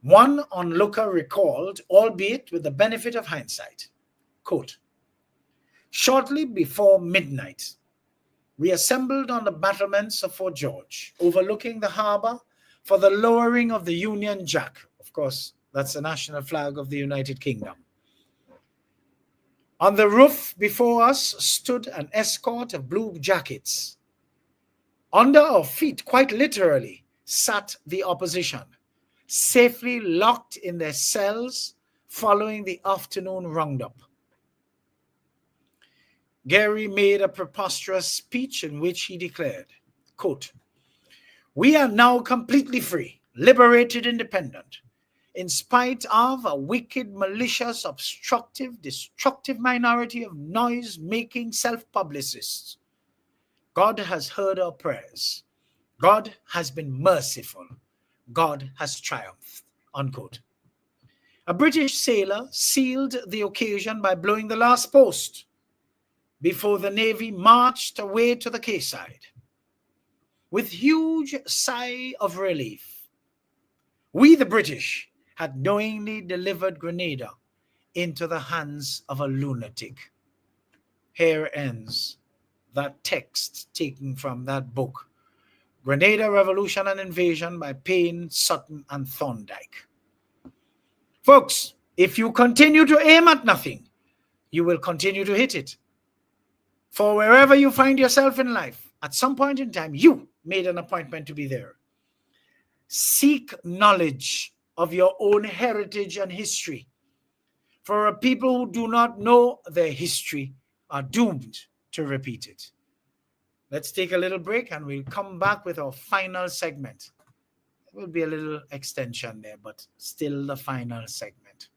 one onlooker recalled, albeit with the benefit of hindsight, quote, "Shortly before midnight, we assembled on the battlements of Fort George, overlooking the harbor, for the lowering of the Union Jack." Of course, that's the national flag of the United Kingdom. On the roof before us stood an escort of blue jackets. Under our feet, quite literally, sat the opposition, safely locked in their cells following the afternoon roundup. Gary made a preposterous speech in which he declared, Quote, "We are now completely free, liberated, independent, in spite of a wicked, malicious, obstructive, destructive minority of noise-making self-publicists. God has heard our prayers. God has been merciful. God has triumphed." Unquote. A British sailor sealed the occasion by blowing the last post before the Navy marched away to the quayside. With huge sigh of relief, we, the British, had knowingly delivered Grenada into the hands of a lunatic. Here ends that text taken from that book, Grenada, Revolution and Invasion by Payne, Sutton, and Thorndike. Folks, if you continue to aim at nothing, you will continue to hit it. For wherever you find yourself in life, at some point in time, you made an appointment to be there. Seek knowledge of your own heritage and history. For a people who do not know their history are doomed to repeat it. Let's take a little break and we'll come back with our final segment. There will be a little extension there, but still the final segment.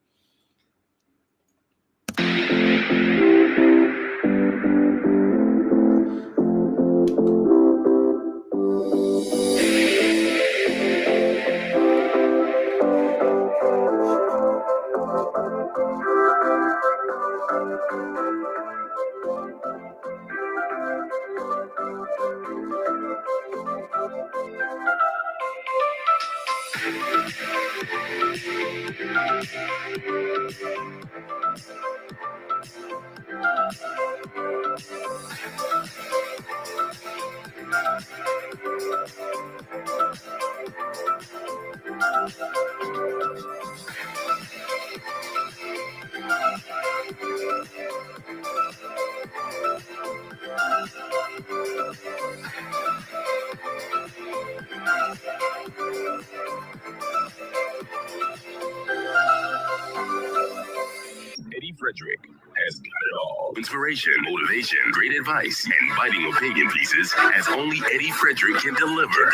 Eddie Frederick has got it all. Inspiration, motivation, great advice, and biting opinion pieces as only Eddie Frederick can deliver.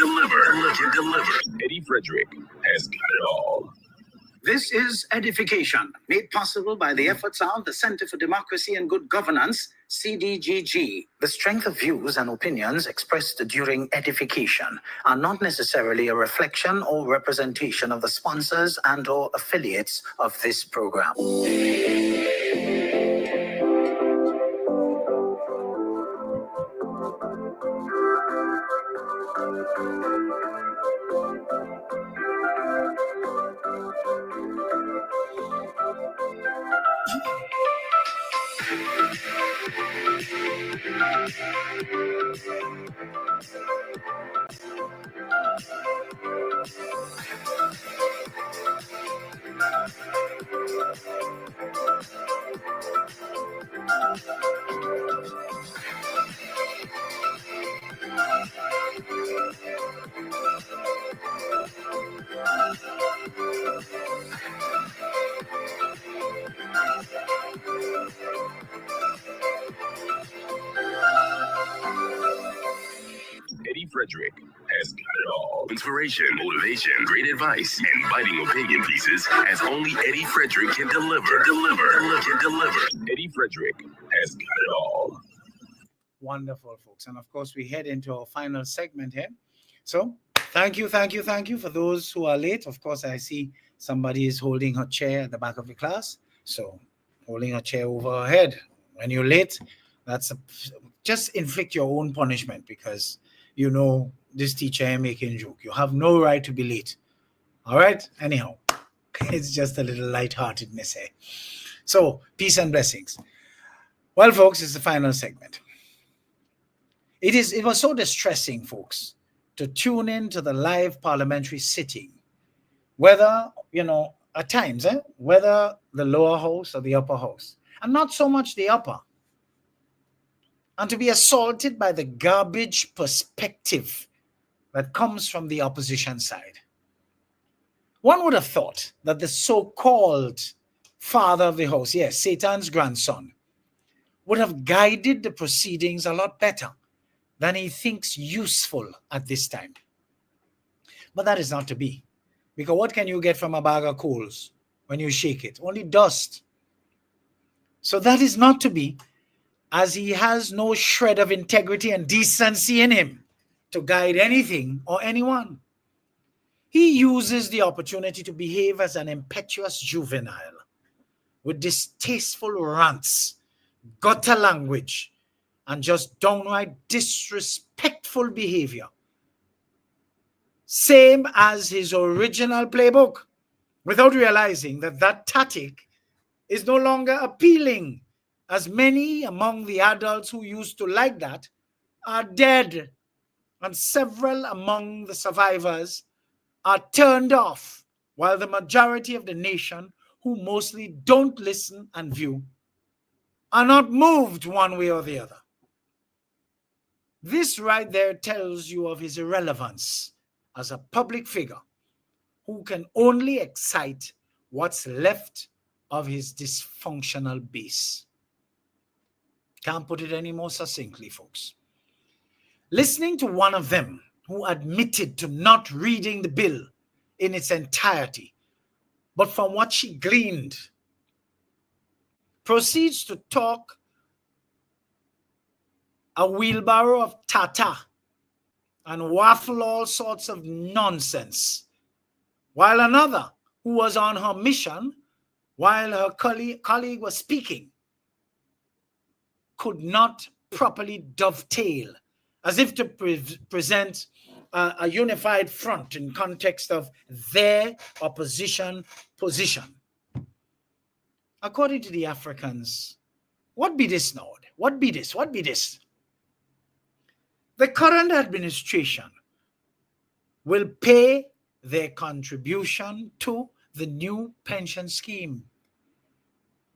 Eddie Frederick has got it all. This is Edification, made possible by the efforts of the Center for Democracy and Good Governance, CDGG. The strength of views and opinions expressed during edification are not necessarily a reflection or representation of the sponsors and/or affiliates of this program. Eddie Frederick has got it all. Inspiration, motivation, great advice, and biting opinion pieces as only Eddie Frederick can deliver. Eddie Frederick has got it all. Wonderful, folks. And of course, we head into our final segment here. So thank you for those who are late. Of course, I see somebody is holding her chair at the back of the class. So holding a chair over her head. When you're late, just inflict your own punishment, because you know this teacher ain't making joke. You have no right to be late. All right? Anyhow, it's just a little lightheartedness here. So peace and blessings. Well, folks, it's the final segment. It was so distressing, folks, to tune in to the live parliamentary sitting, whether, at times, whether the lower house or the upper house, and not so much the upper, and to be assaulted by the garbage perspective that comes from the opposition side. One would have thought that the so-called father of the house, yes, Satan's grandson, would have guided the proceedings a lot better than he thinks useful at this time. But that is not to be. Because what can you get from a bag of coals when you shake it? Only dust. So that is not to be, as he has no shred of integrity and decency in him to guide anything or anyone. He uses the opportunity to behave as an impetuous juvenile with distasteful rants, gutter language, and just downright disrespectful behavior. Same as his original playbook, without realizing that that tactic is no longer appealing, as many among the adults who used to like that are dead, and several among the survivors are turned off, while the majority of the nation, who mostly don't listen and view, are not moved one way or the other. This right there tells you of his irrelevance as a public figure who can only excite what's left of his dysfunctional base. Can't put it any more succinctly, folks. Listening to one of them who admitted to not reading the bill in its entirety, but from what she gleaned, proceeds to talk a wheelbarrow of tata and waffle all sorts of nonsense, while another, who was on her mission while her colleague was speaking, could not properly dovetail, as if to present a unified front in context of their opposition position. According to the Africans, what be this now? What be this? What be this? The current administration will pay their contribution to the new pension scheme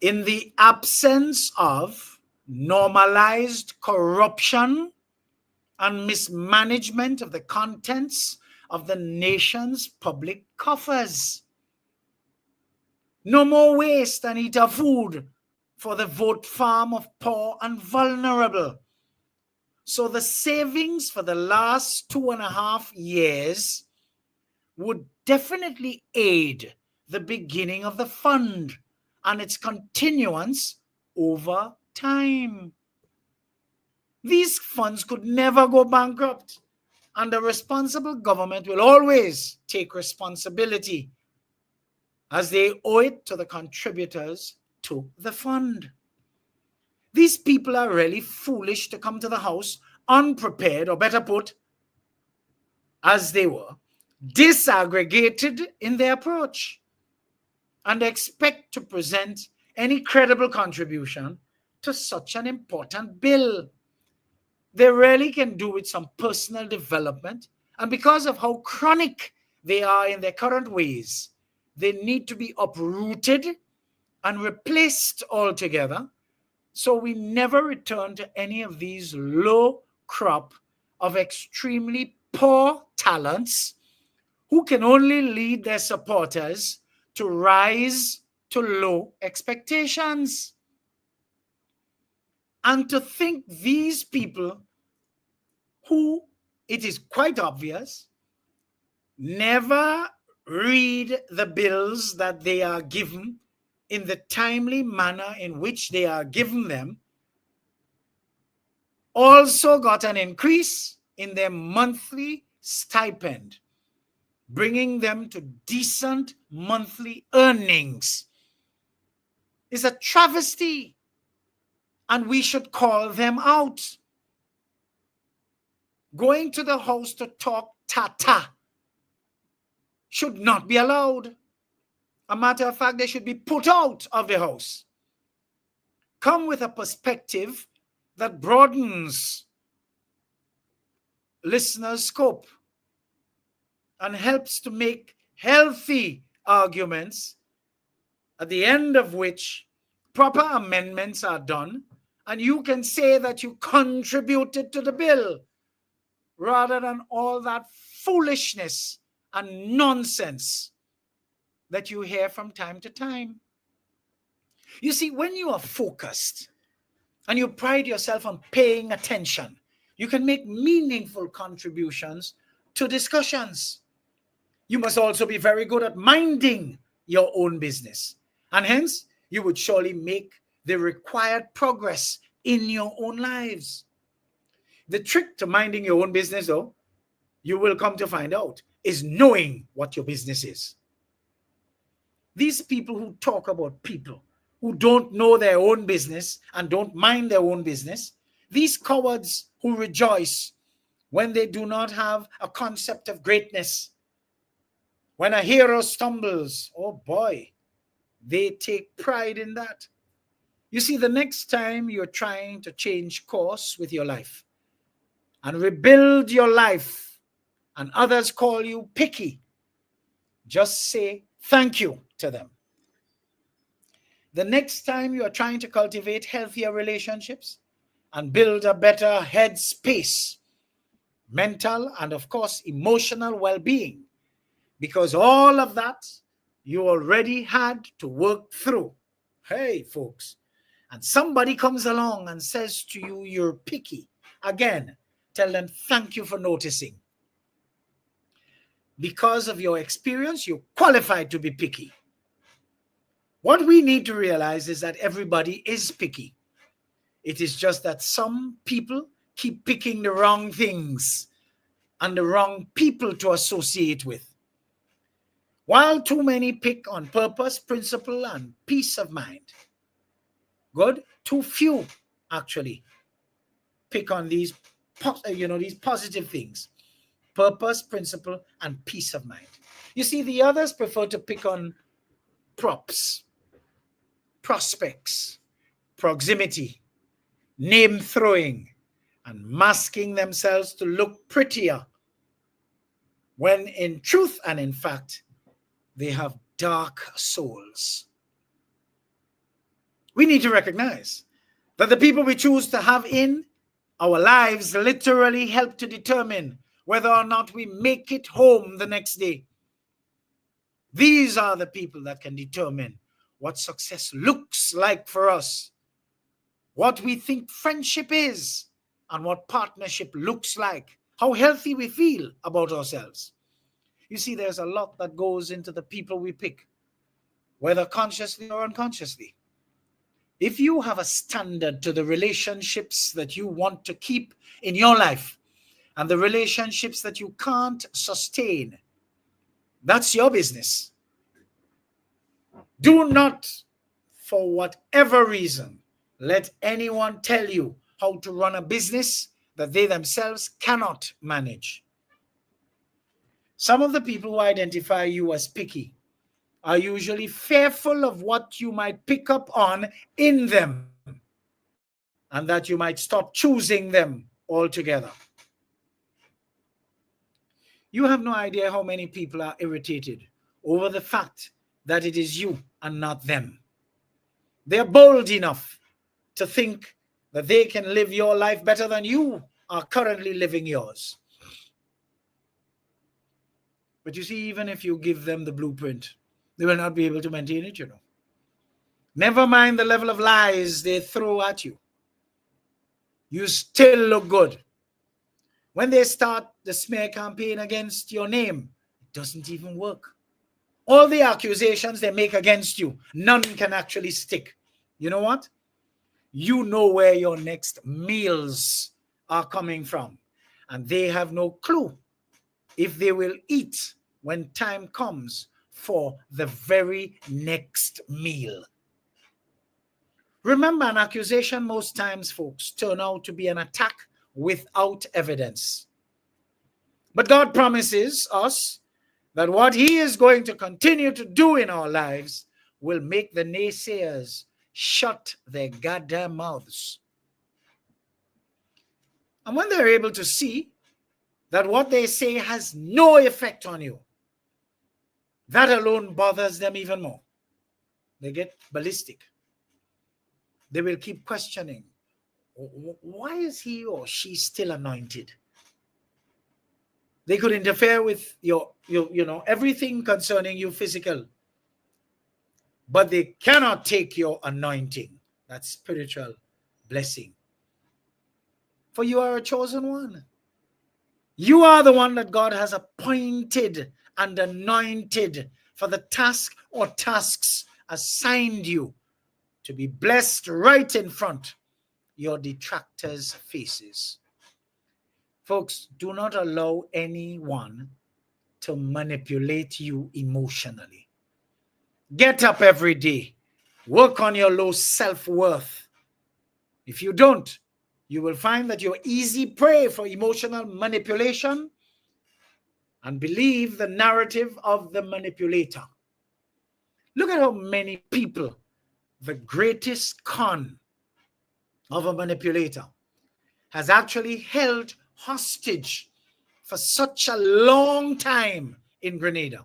in the absence of normalized corruption and mismanagement of the contents of the nation's public coffers. No more waste and eat of food for the vote farm of poor and vulnerable. So the savings for the last 2.5 years would definitely aid the beginning of the fund and its continuance over time. These funds could never go bankrupt, and the responsible government will always take responsibility, as they owe it to the contributors to the fund. These people are really foolish to come to the House unprepared, or better put, as they were, disaggregated in their approach, and expect to present any credible contribution to such an important bill. They really can do with some personal development, and because of how chronic they are in their current ways, they need to be uprooted and replaced altogether, so we never return to any of these low crop of extremely poor talents who can only lead their supporters to rise to low expectations. And to think these people, who, it is quite obvious, never read the bills that they are given in the timely manner in which they are given them, also got an increase in their monthly stipend, bringing them to decent monthly earnings, is a travesty, and we should call them out. Going to the House to talk tata should not be allowed. A matter of fact, they should be put out of the House. Come with a perspective that broadens listeners' scope and helps to make healthy arguments, at the end of which proper amendments are done, and you can say that you contributed to the bill, rather than all that foolishness and nonsense that you hear from time to time. You see, when you are focused and you pride yourself on paying attention, You can make meaningful contributions to discussions. You must also be very good at minding your own business. And hence, you would surely make the required progress in your own lives. The trick to minding your own business, though, you will come to find out, is knowing what your business is. These people who talk about people who don't know their own business and don't mind their own business, these cowards who rejoice when they do not have a concept of greatness, when a hero stumbles, oh boy, they take pride in that. You see, the next time you're trying to change course with your life and rebuild your life, and others call you picky, just say thank you to them. The next time you are trying to cultivate healthier relationships and build a better headspace, mental and of course emotional well-being, because all of that you already had to work through. Hey folks, and somebody comes along and says to you you're picky, again, tell them thank you for noticing. Because of your experience, you're qualified to be picky. What we need to realize is that everybody is picky. It is just that some people keep picking the wrong things and the wrong people to associate with. While too many pick on purpose, principle, and peace of mind, good, too few actually pick on these positive things: purpose, principle, and peace of mind. You see, the others prefer to pick on props, prospects, proximity, name throwing, and masking themselves to look prettier, when in truth and in fact, they have dark souls. We need to recognize that the people we choose to have in our lives literally help to determine whether or not we make it home the next day. These are the people that can determine what success looks like for us, what we think friendship is, and what partnership looks like, how healthy we feel about ourselves. You see, there's a lot that goes into the people we pick, whether consciously or unconsciously. If you have a standard to the relationships that you want to keep in your life and the relationships that you can't sustain, that's your business. Do not, for whatever reason, let anyone tell you how to run a business that they themselves cannot manage. Some of the people who identify you as picky are usually fearful of what you might pick up on in them and that you might stop choosing them altogether. You have no idea how many people are irritated over the fact that it is you and not them. They are bold enough to think that they can live your life better than you are currently living yours. But you see, even if you give them the blueprint, they will not be able to maintain it, you know. Never mind the level of lies they throw at you. You still look good. When they start the smear campaign against your name, it doesn't even work. All the accusations they make against you, none can actually stick. You know what? You know where your next meals are coming from, and they have no clue if they will eat when time comes for the very next meal. Remember, an accusation most times, folks, turn out to be an attack without evidence. But God promises us that what He is going to continue to do in our lives will make the naysayers shut their goddamn mouths. And when they're able to see that what they say has no effect on you, that alone bothers them even more. They get ballistic. They will keep questioning, why is he or she still anointed? They could interfere with your everything concerning you physical, but they cannot take your anointing, that spiritual blessing. for you are a chosen one. You are the one that God has appointed and anointed for the task or tasks assigned you to be blessed right in front your detractors' faces. Folks, do not allow anyone to manipulate you emotionally. Get up every day. Work on your low self-worth. If you don't, you will find that you're easy prey for emotional manipulation and believe the narrative of the manipulator. Look at how many people, the greatest con of a manipulator, has actually held hostage for such a long time in Grenada.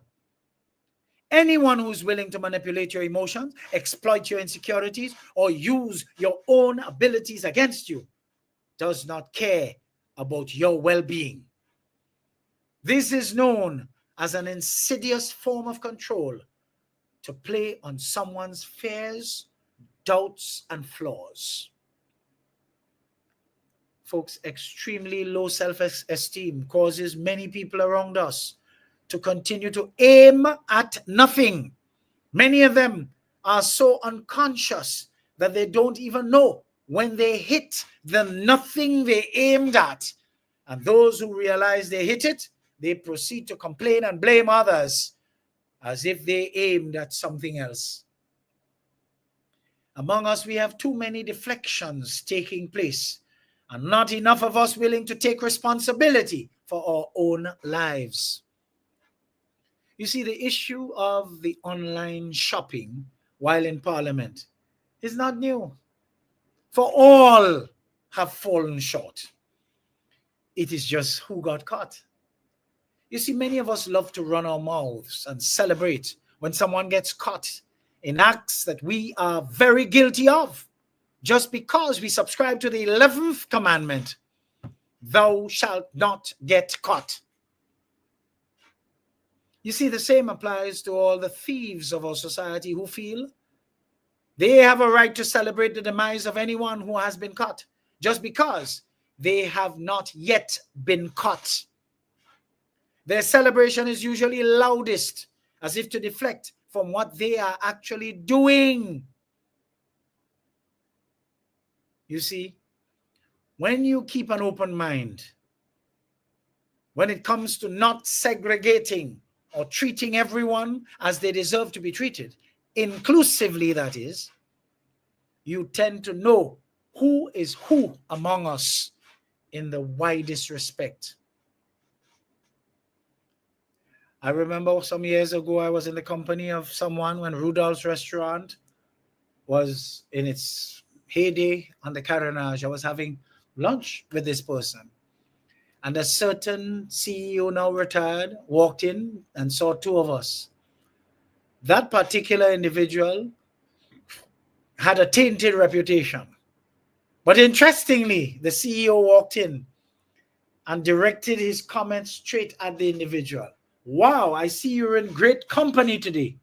Anyone who's willing to manipulate your emotions, exploit your insecurities, or use your own abilities against you does not care about your well-being. This is known as an insidious form of control to play on someone's fears, doubts, and flaws. Folks, extremely low self-esteem causes many people around us to continue to aim at nothing. Many of them are so unconscious that they don't even know when they hit the nothing they aimed at. And those who realize they hit it, they proceed to complain and blame others as if they aimed at something else. Among us, we have too many deflections taking place, and not enough of us willing to take responsibility for our own lives. You see, the issue of the online shopping while in Parliament is not new, for all have fallen short. It is just who got caught. You see, many of us love to run our mouths and celebrate when someone gets caught in acts that we are very guilty of, just because we subscribe to the 11th commandment, thou shalt not get caught. You see, the same applies to all the thieves of our society who feel they have a right to celebrate the demise of anyone who has been caught, just because they have not yet been caught. Their celebration is usually loudest, as if to deflect from what they are actually doing. You see, when you keep an open mind, when it comes to not segregating or treating everyone as they deserve to be treated, inclusively that is, you tend to know who is who among us in the widest respect. I remember some years ago, I was in the company of someone when Rudolph's restaurant was in its heyday on the Carnage. I was having lunch with this person. And a certain CEO, now retired, walked in and saw two of us. That particular individual had a tainted reputation. But interestingly, the CEO walked in and directed his comments straight at the individual. Wow, I see you're in great company today.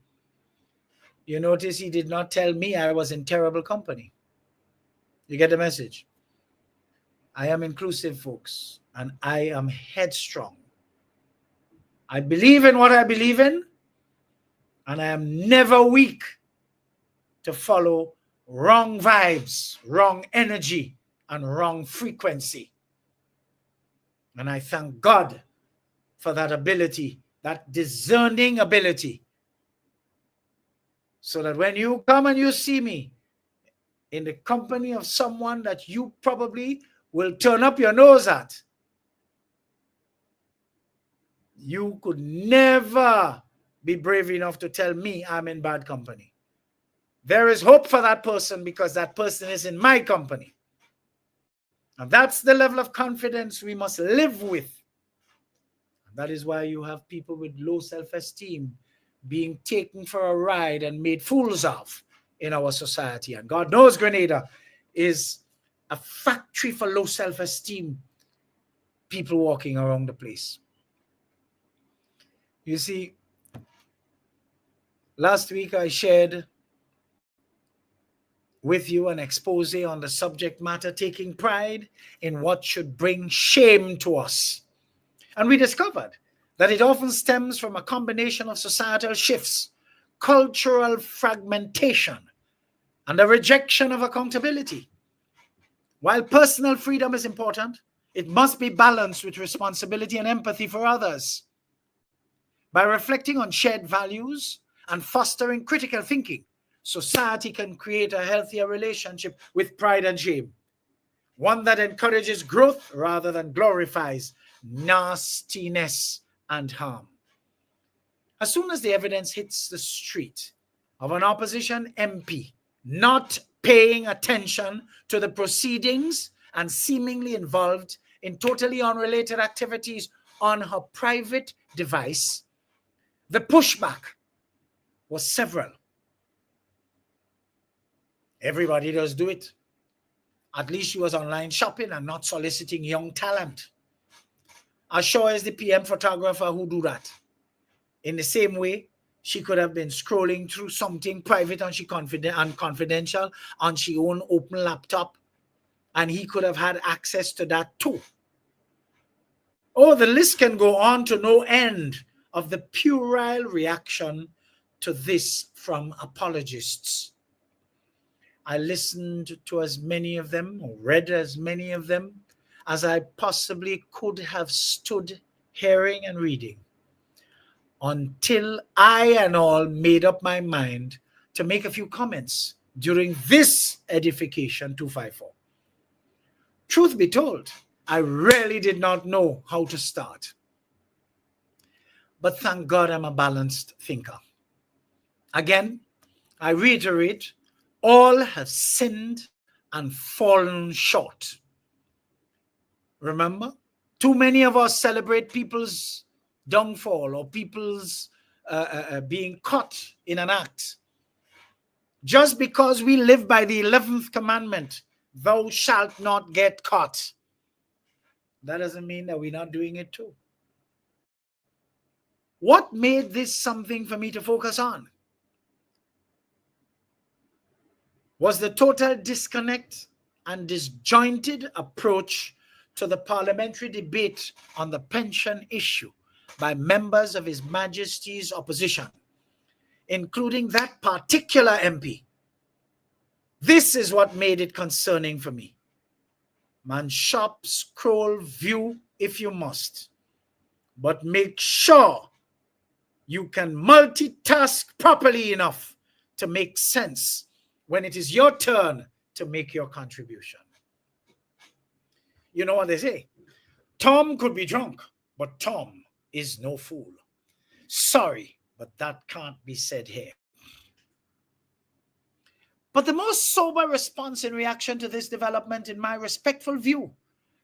You notice he did not tell me I was in terrible company. You get the message? I am inclusive, folks, and I am headstrong. I believe in what I believe in, and I am never weak to follow wrong vibes, wrong energy, and wrong frequency. And I thank God for that ability, that discerning ability, so that when you come and you see me in the company of someone that you probably will turn up your nose at, you could never be brave enough to tell me I'm in bad company. There is hope for that person because that person is in my company. And that's the level of confidence we must live with. That is why you have people with low self-esteem being taken for a ride and made fools of in our society. And God knows Grenada is a factory for low self-esteem people walking around the place. You see, last week I shared with you an expose on the subject matter, taking pride in what should bring shame to us. And we discovered that it often stems from a combination of societal shifts, cultural fragmentation, and a rejection of accountability. While personal freedom is important, it must be balanced with responsibility and empathy for others. By reflecting on shared values and fostering critical thinking, society can create a healthier relationship with pride and shame, one that encourages growth rather than glorifies nastiness and harm. As soon as the evidence hits the street of an opposition MP not paying attention to the proceedings and seemingly involved in totally unrelated activities on her private device, the pushback was several. Everybody does do it. At least she was online shopping and not soliciting young talent. As sure as the PM photographer who do that. In the same way, she could have been scrolling through something private and confidential on she own open laptop, and he could have had access to that too. Oh, the list can go on to no end of the puerile reaction to this from apologists. I listened to as many of them, or read as many of them, as I possibly could have stood hearing and reading, until I and all made up my mind to make a few comments during this Edification 254. Truth be told, I really did not know how to start. But thank God I'm a balanced thinker. Again, I reiterate, all have sinned and fallen short. Remember, too many of us celebrate people's downfall or people's being caught in an act. Just because we live by the 11th commandment, thou shalt not get caught, that doesn't mean that we're not doing it too. What made this something for me to focus on? Was the total disconnect and disjointed approach to the parliamentary debate on the pension issue by members of His Majesty's opposition, including that particular MP. This is what made it concerning for me. Man, shop, scroll, view if you must, but make sure you can multitask properly enough to make sense when it is your turn to make your contribution. You know what they say? Tom could be drunk, but Tom is no fool. Sorry, but that can't be said here. But the most sober response in reaction to this development, in my respectful view,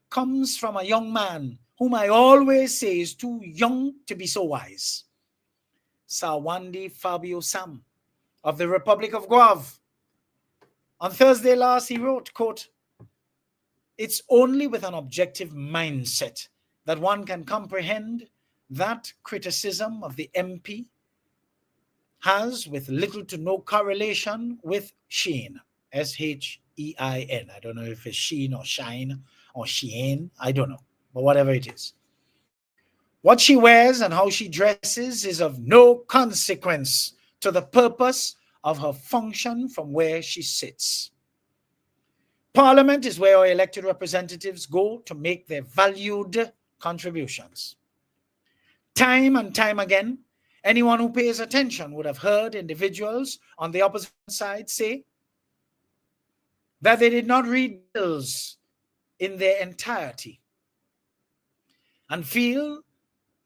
comes from a young man whom I always say is too young to be so wise. Sawandi Fabio Sam of the Republic of Guave. On Thursday last, he wrote, quote, "It's only with an objective mindset that one can comprehend that criticism of the MP has with little to no correlation with Sheen, S-H-E-I-N. I don't know if it's Sheen or Shine or Shein, I don't know, but whatever it is. What she wears and how she dresses is of no consequence to the purpose of her function from where she sits. Parliament is where our elected representatives go to make their valued contributions. Time and time again, anyone who pays attention would have heard individuals on the opposite side say that they did not read bills in their entirety and feel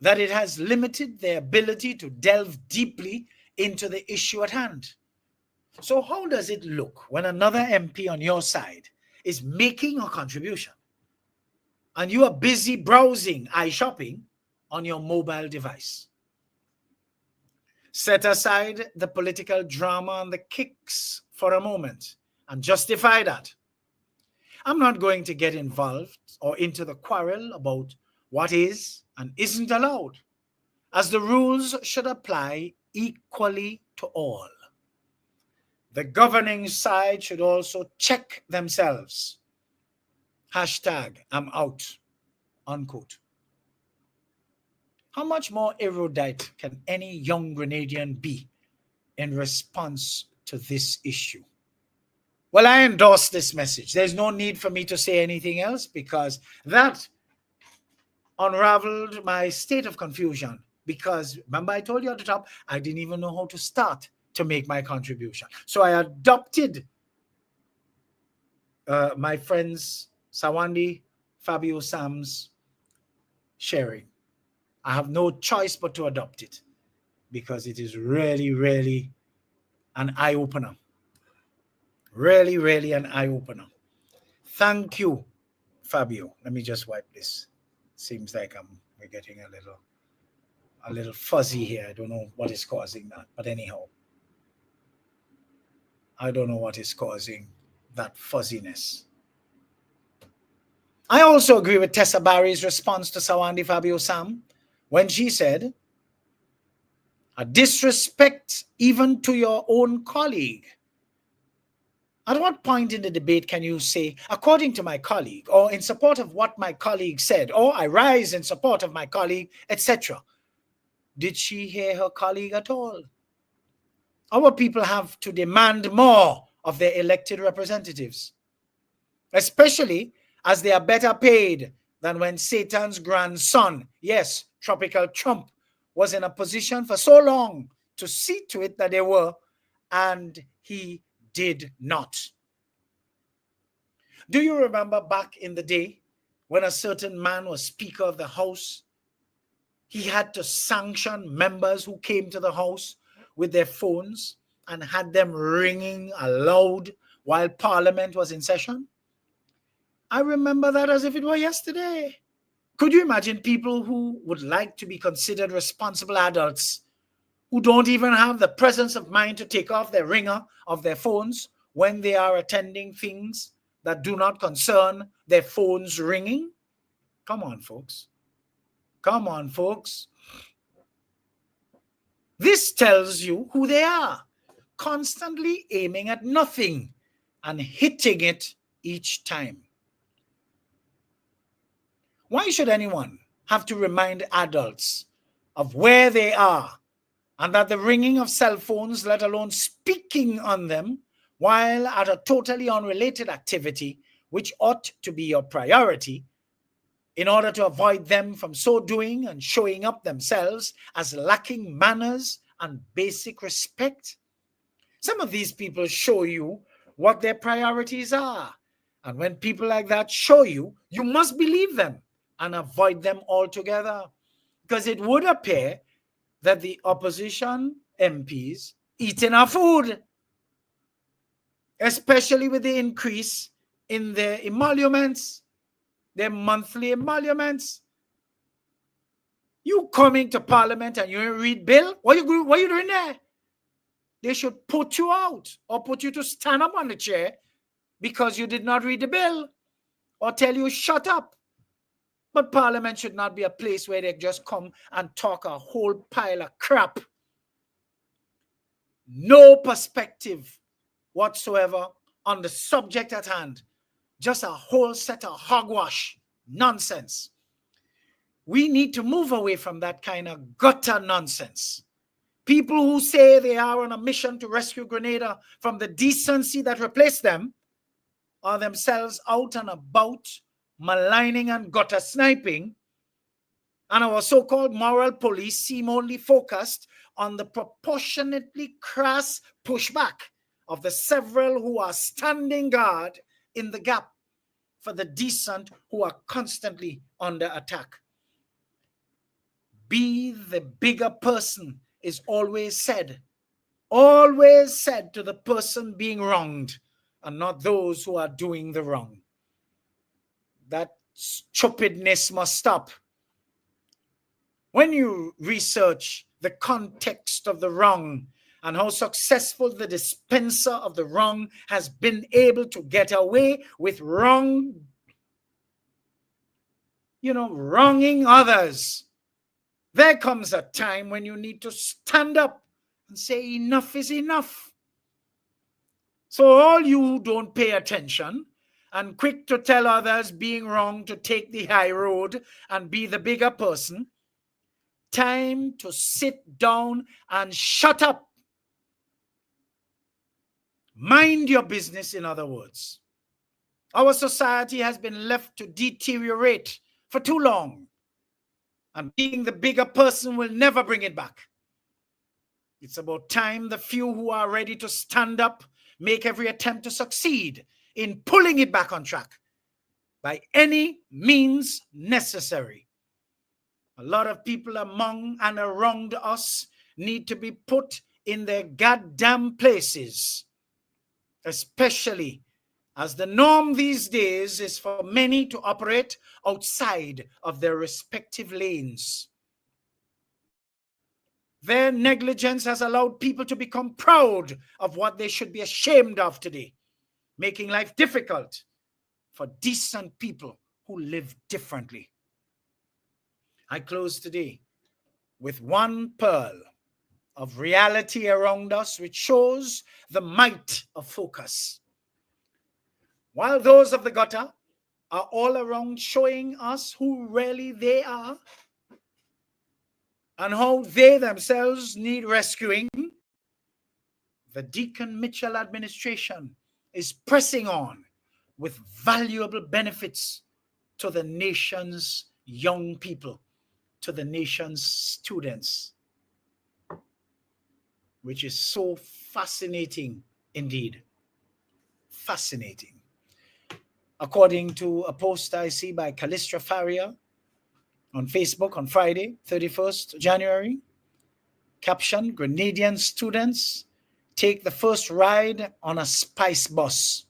that it has limited their ability to delve deeply into the issue at hand. So how does it look when another MP on your side is making a contribution and you are busy browsing, shopping on your mobile device? Set aside the political drama and the kicks for a moment and justify that. I'm not going to get involved or into the quarrel about what is and isn't allowed, as the rules should apply equally to all. the governing side should also check themselves. Hashtag I'm out, unquote. How much more erudite can any young Grenadian be in response to this issue? Well, I endorse this message. There's no need for me to say anything else because that unraveled my state of confusion. Because remember, I told you at the top, I didn't even know how to start to make my contribution. So I adopted my friends Sawandi, Fabio, Sam's sharing. I have no choice but to adopt it because it is really, really an eye-opener. Really, really an eye-opener. Thank you, Fabio. Let me just wipe this. Seems like we're getting a little fuzzy here. I don't know what is causing that. But anyhow, I don't know what is causing that fuzziness. I also agree with Tessa Barry's response to Sawandi Fabio Sam when she said, a disrespect even to your own colleague. At what point in the debate can you say, according to my colleague, or in support of what my colleague said, or I rise in support of my colleague, etc.? Did she hear her colleague at all? Our people have to demand more of their elected representatives, especially as they are better paid than when Satan's grandson, yes, Tropical Trump, was in a position for so long to see to it that they were, and he did not. Do you remember back in the day when a certain man was Speaker of the House? He had to sanction members who came to the House with their phones and had them ringing aloud while Parliament was in session. I remember that as if it were yesterday. Could you imagine people who would like to be considered responsible adults who don't even have the presence of mind to take off their ringer of their phones when they are attending things that do not concern their phones ringing? Come on, folks. Come on, folks. This tells you who they are, constantly aiming at nothing and hitting it each time. Why should anyone have to remind adults of where they are and that the ringing of cell phones, let alone speaking on them, while at a totally unrelated activity, which ought to be your priority, in order to avoid them from so doing and showing up themselves as lacking manners and basic respect? Some of these people show you what their priorities are. And when people like that show you, you must believe them and avoid them altogether. Because it would appear that the opposition MPs eat enough food, especially with the increase in their emoluments, their monthly emoluments. You coming to Parliament and you read bill? What you doing there? They should put you out or put you to stand up on the chair because you did not read the bill or tell you shut up. But Parliament should not be a place where they just come and talk a whole pile of crap. No perspective whatsoever on the subject at hand. Just a whole set of hogwash nonsense. We need to move away from that kind of gutter nonsense. People who say they are on a mission to rescue Grenada from the decency that replaced them are themselves out and about maligning and gutter sniping, and our so-called moral police seem only focused on the proportionately crass pushback of the several who are standing guard in the gap for the decent who are constantly under attack. Be the bigger person is always said to the person being wronged and not those who are doing the wrong. That stupidness must stop. When you research the context of the wrong and how successful the dispenser of the wrong has been able to get away with wronging others, there comes a time when you need to stand up and say enough is enough. So all you who don't pay attention and quick to tell others being wrong to take the high road and be the bigger person, time to sit down and shut up. Mind your business, in other words. Our society has been left to deteriorate for too long, and being the bigger person will never bring it back. It's about time the few who are ready to stand up make every attempt to succeed in pulling it back on track by any means necessary. A lot of people among and around us need to be put in their goddamn places, especially as the norm these days is for many to operate outside of their respective lanes. Their negligence has allowed people to become proud of what they should be ashamed of today, making life difficult for decent people who live differently. I close today with one pearl of reality around us, which shows the might of focus. While those of the gutter are all around showing us who really they are and how they themselves need rescuing, the Deacon Mitchell administration is pressing on with valuable benefits to the nation's young people, to the nation's students, which is so fascinating indeed. Fascinating. According to a post I see by Callistra Faria on Facebook on Friday, 31st January, caption, Grenadian students take the first ride on a spice bus.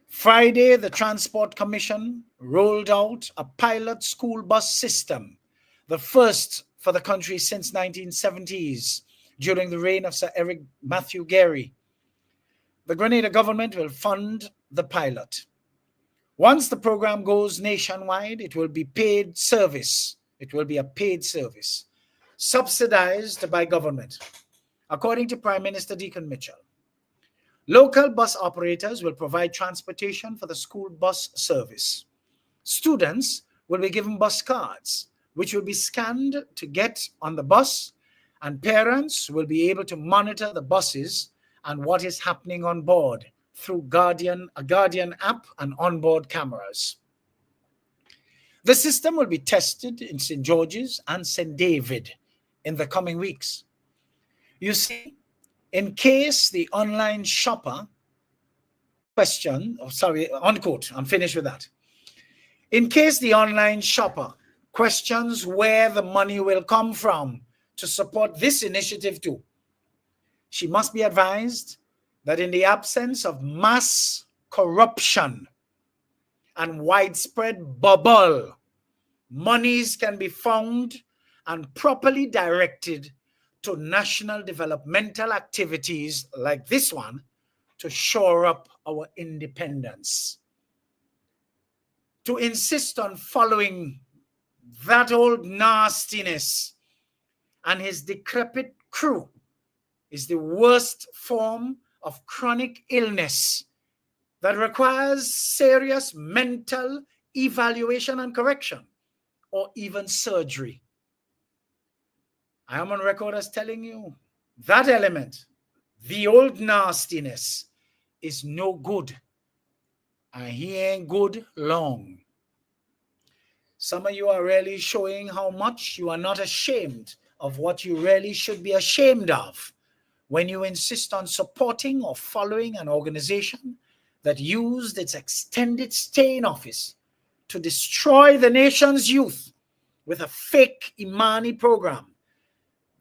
Friday, the Transport Commission rolled out a pilot school bus system, the first for the country since 1970s, during the reign of Sir Eric Matthew Gary. The Grenada government will fund the pilot. Once the program goes nationwide, it will be paid service. It will be a paid service, subsidized by government, according to Prime Minister Deacon Mitchell. Local bus operators will provide transportation for the school bus service. Students will be given bus cards, which will be scanned to get on the bus, and parents will be able to monitor the buses and what is happening on board through a Guardian app and onboard cameras. The system will be tested in St. George's and St. David in the coming weeks. You see, in case the online shopper unquote, I'm finished with that. In case the online shopper questions where the money will come from to support this initiative too, she must be advised that in the absence of mass corruption and widespread bubble, monies can be found and properly directed to national developmental activities like this one to shore up our independence. To insist on following that old nastiness and his decrepit crew is the worst form of chronic illness that requires serious mental evaluation and correction, or even surgery. I am on record as telling you that element, the old nastiness, is no good. And he ain't good long. Some of you are really showing how much you are not ashamed of what you really should be ashamed of when you insist on supporting or following an organization that used its extended stay in office to destroy the nation's youth with a fake Imani program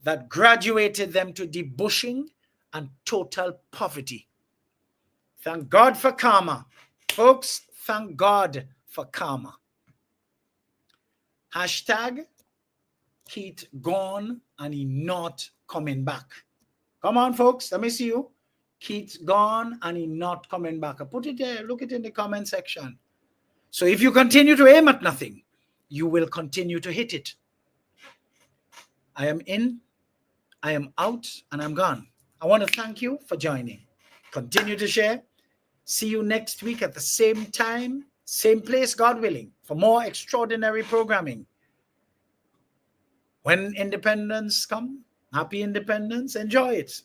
that graduated them to debushing and total poverty. Thank God for karma. Folks, thank God for karma. Hashtag Keith gone and he not coming back. Come on, folks. Let me see you. Keith gone and he not coming back. I put it there. Look it in the comment section. So if you continue to aim at nothing, you will continue to hit it. I am in, I am out, and I'm gone. I want to thank you for joining. Continue to share. See you next week at the same time, same place, God willing, for more extraordinary programming. When independence comes, happy independence, enjoy it.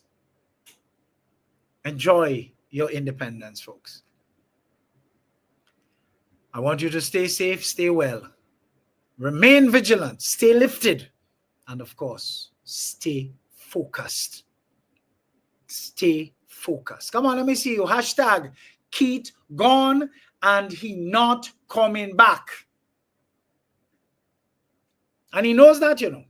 Enjoy your independence, folks. I want you to stay safe, stay well. Remain vigilant, stay lifted, and of course, stay focused. Stay focused. Come on, let me see you. Hashtag Keith gone and he not coming back. And he knows that, you know.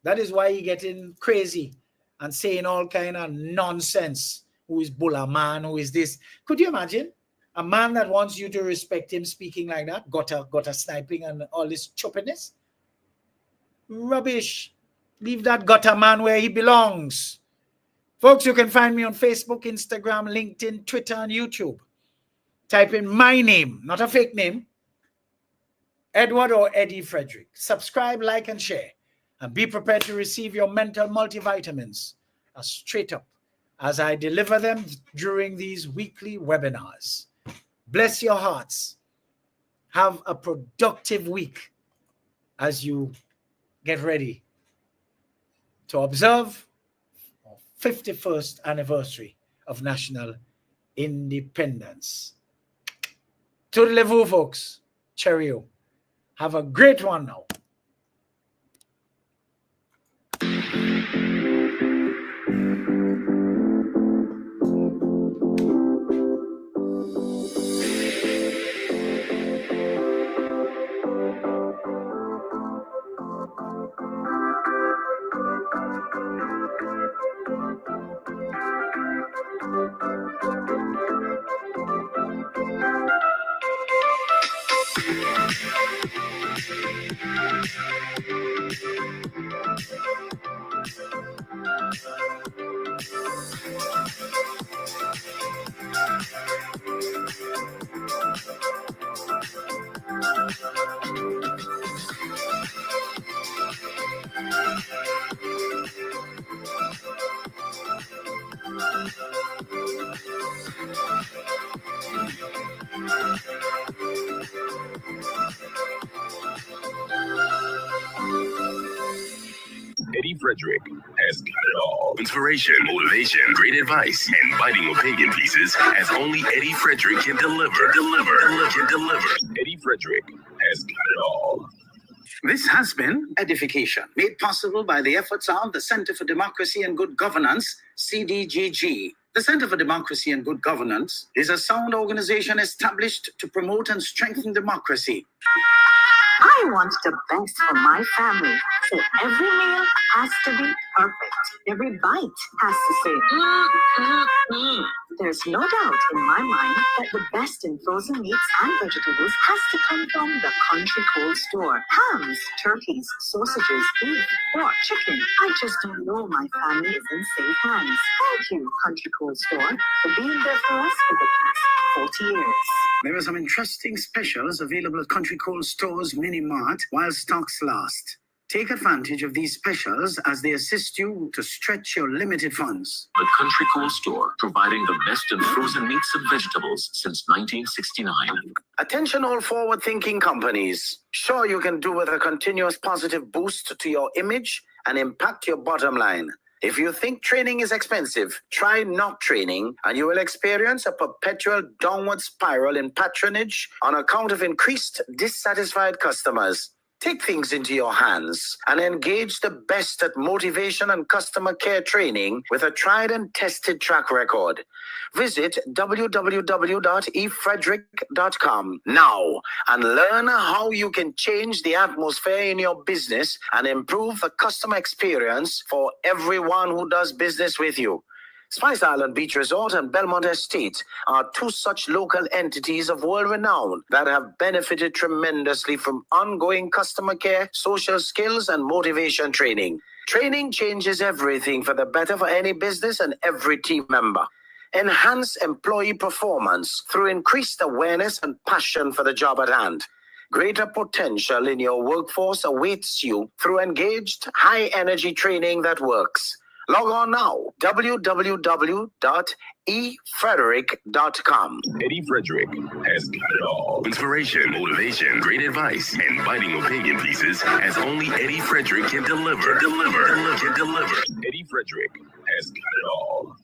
That is why he getting crazy and saying all kind of nonsense. Who is Bulla man? Who is this? Could you imagine a man that wants you to respect him speaking like that? Got a sniping and all this choppiness? Rubbish. Leave that gutter man where he belongs. Folks, you can find me on Facebook, Instagram, LinkedIn, Twitter, and YouTube. Type in my name, not a fake name, Edward or Eddie Frederick. Subscribe, like, and share. And be prepared to receive your mental multivitamins straight up as I deliver them during these weekly webinars. Bless your hearts. Have a productive week as you get ready to observe our 51st anniversary of national independence. Toodaloo, folks. Cheerio. Have a great one now. Eddie Frederick has got it all. Inspiration, motivation, great advice, and biting opinion pieces as only Eddie Frederick can deliver. Eddie Frederick has got it all. This has been EDDIE-FICATION, made possible by the efforts of the Center for Democracy and Good Governance, CDGG. The Center for Democracy and Good Governance is a sound organization established to promote and strengthen democracy. I want the best for my family, so every meal has to be perfect. Every bite has to say, There's no doubt in my mind that the best in frozen meats and vegetables has to come from the Country Cold Store. Hams, turkeys, sausages, beef, pork, chicken. I just don't know my family is in safe hands. Thank you, Country Cold Store, for being there for us for the past 40 years. There are some interesting specials available at Country Cold Store's Mini Mart while stocks last. Take advantage of these specials as they assist you to stretch your limited funds. The Country Cold Store, providing the best in frozen meats and vegetables since 1969. Attention all forward-thinking companies. Sure, you can do with a continuous positive boost to your image and impact your bottom line. If you think training is expensive, try not training and you will experience a perpetual downward spiral in patronage on account of increased dissatisfied customers. Take things into your hands and engage the best at motivation and customer care training with a tried and tested track record. Visit www.efrederick.com now and learn how you can change the atmosphere in your business and improve the customer experience for everyone who does business with you. Spice Island Beach Resort and Belmont Estate are two such local entities of world renown that have benefited tremendously from ongoing customer care, social skills, and motivation training. Training changes everything for the better for any business and every team member. Enhance employee performance through increased awareness and passion for the job at hand. Greater potential in your workforce awaits you through engaged, high-energy training that works. Log on now, www.efrederick.com. Eddie Frederick has got it all. Inspiration, motivation, great advice, and biting opinion pieces as only Eddie Frederick can deliver. Eddie Frederick has got it all.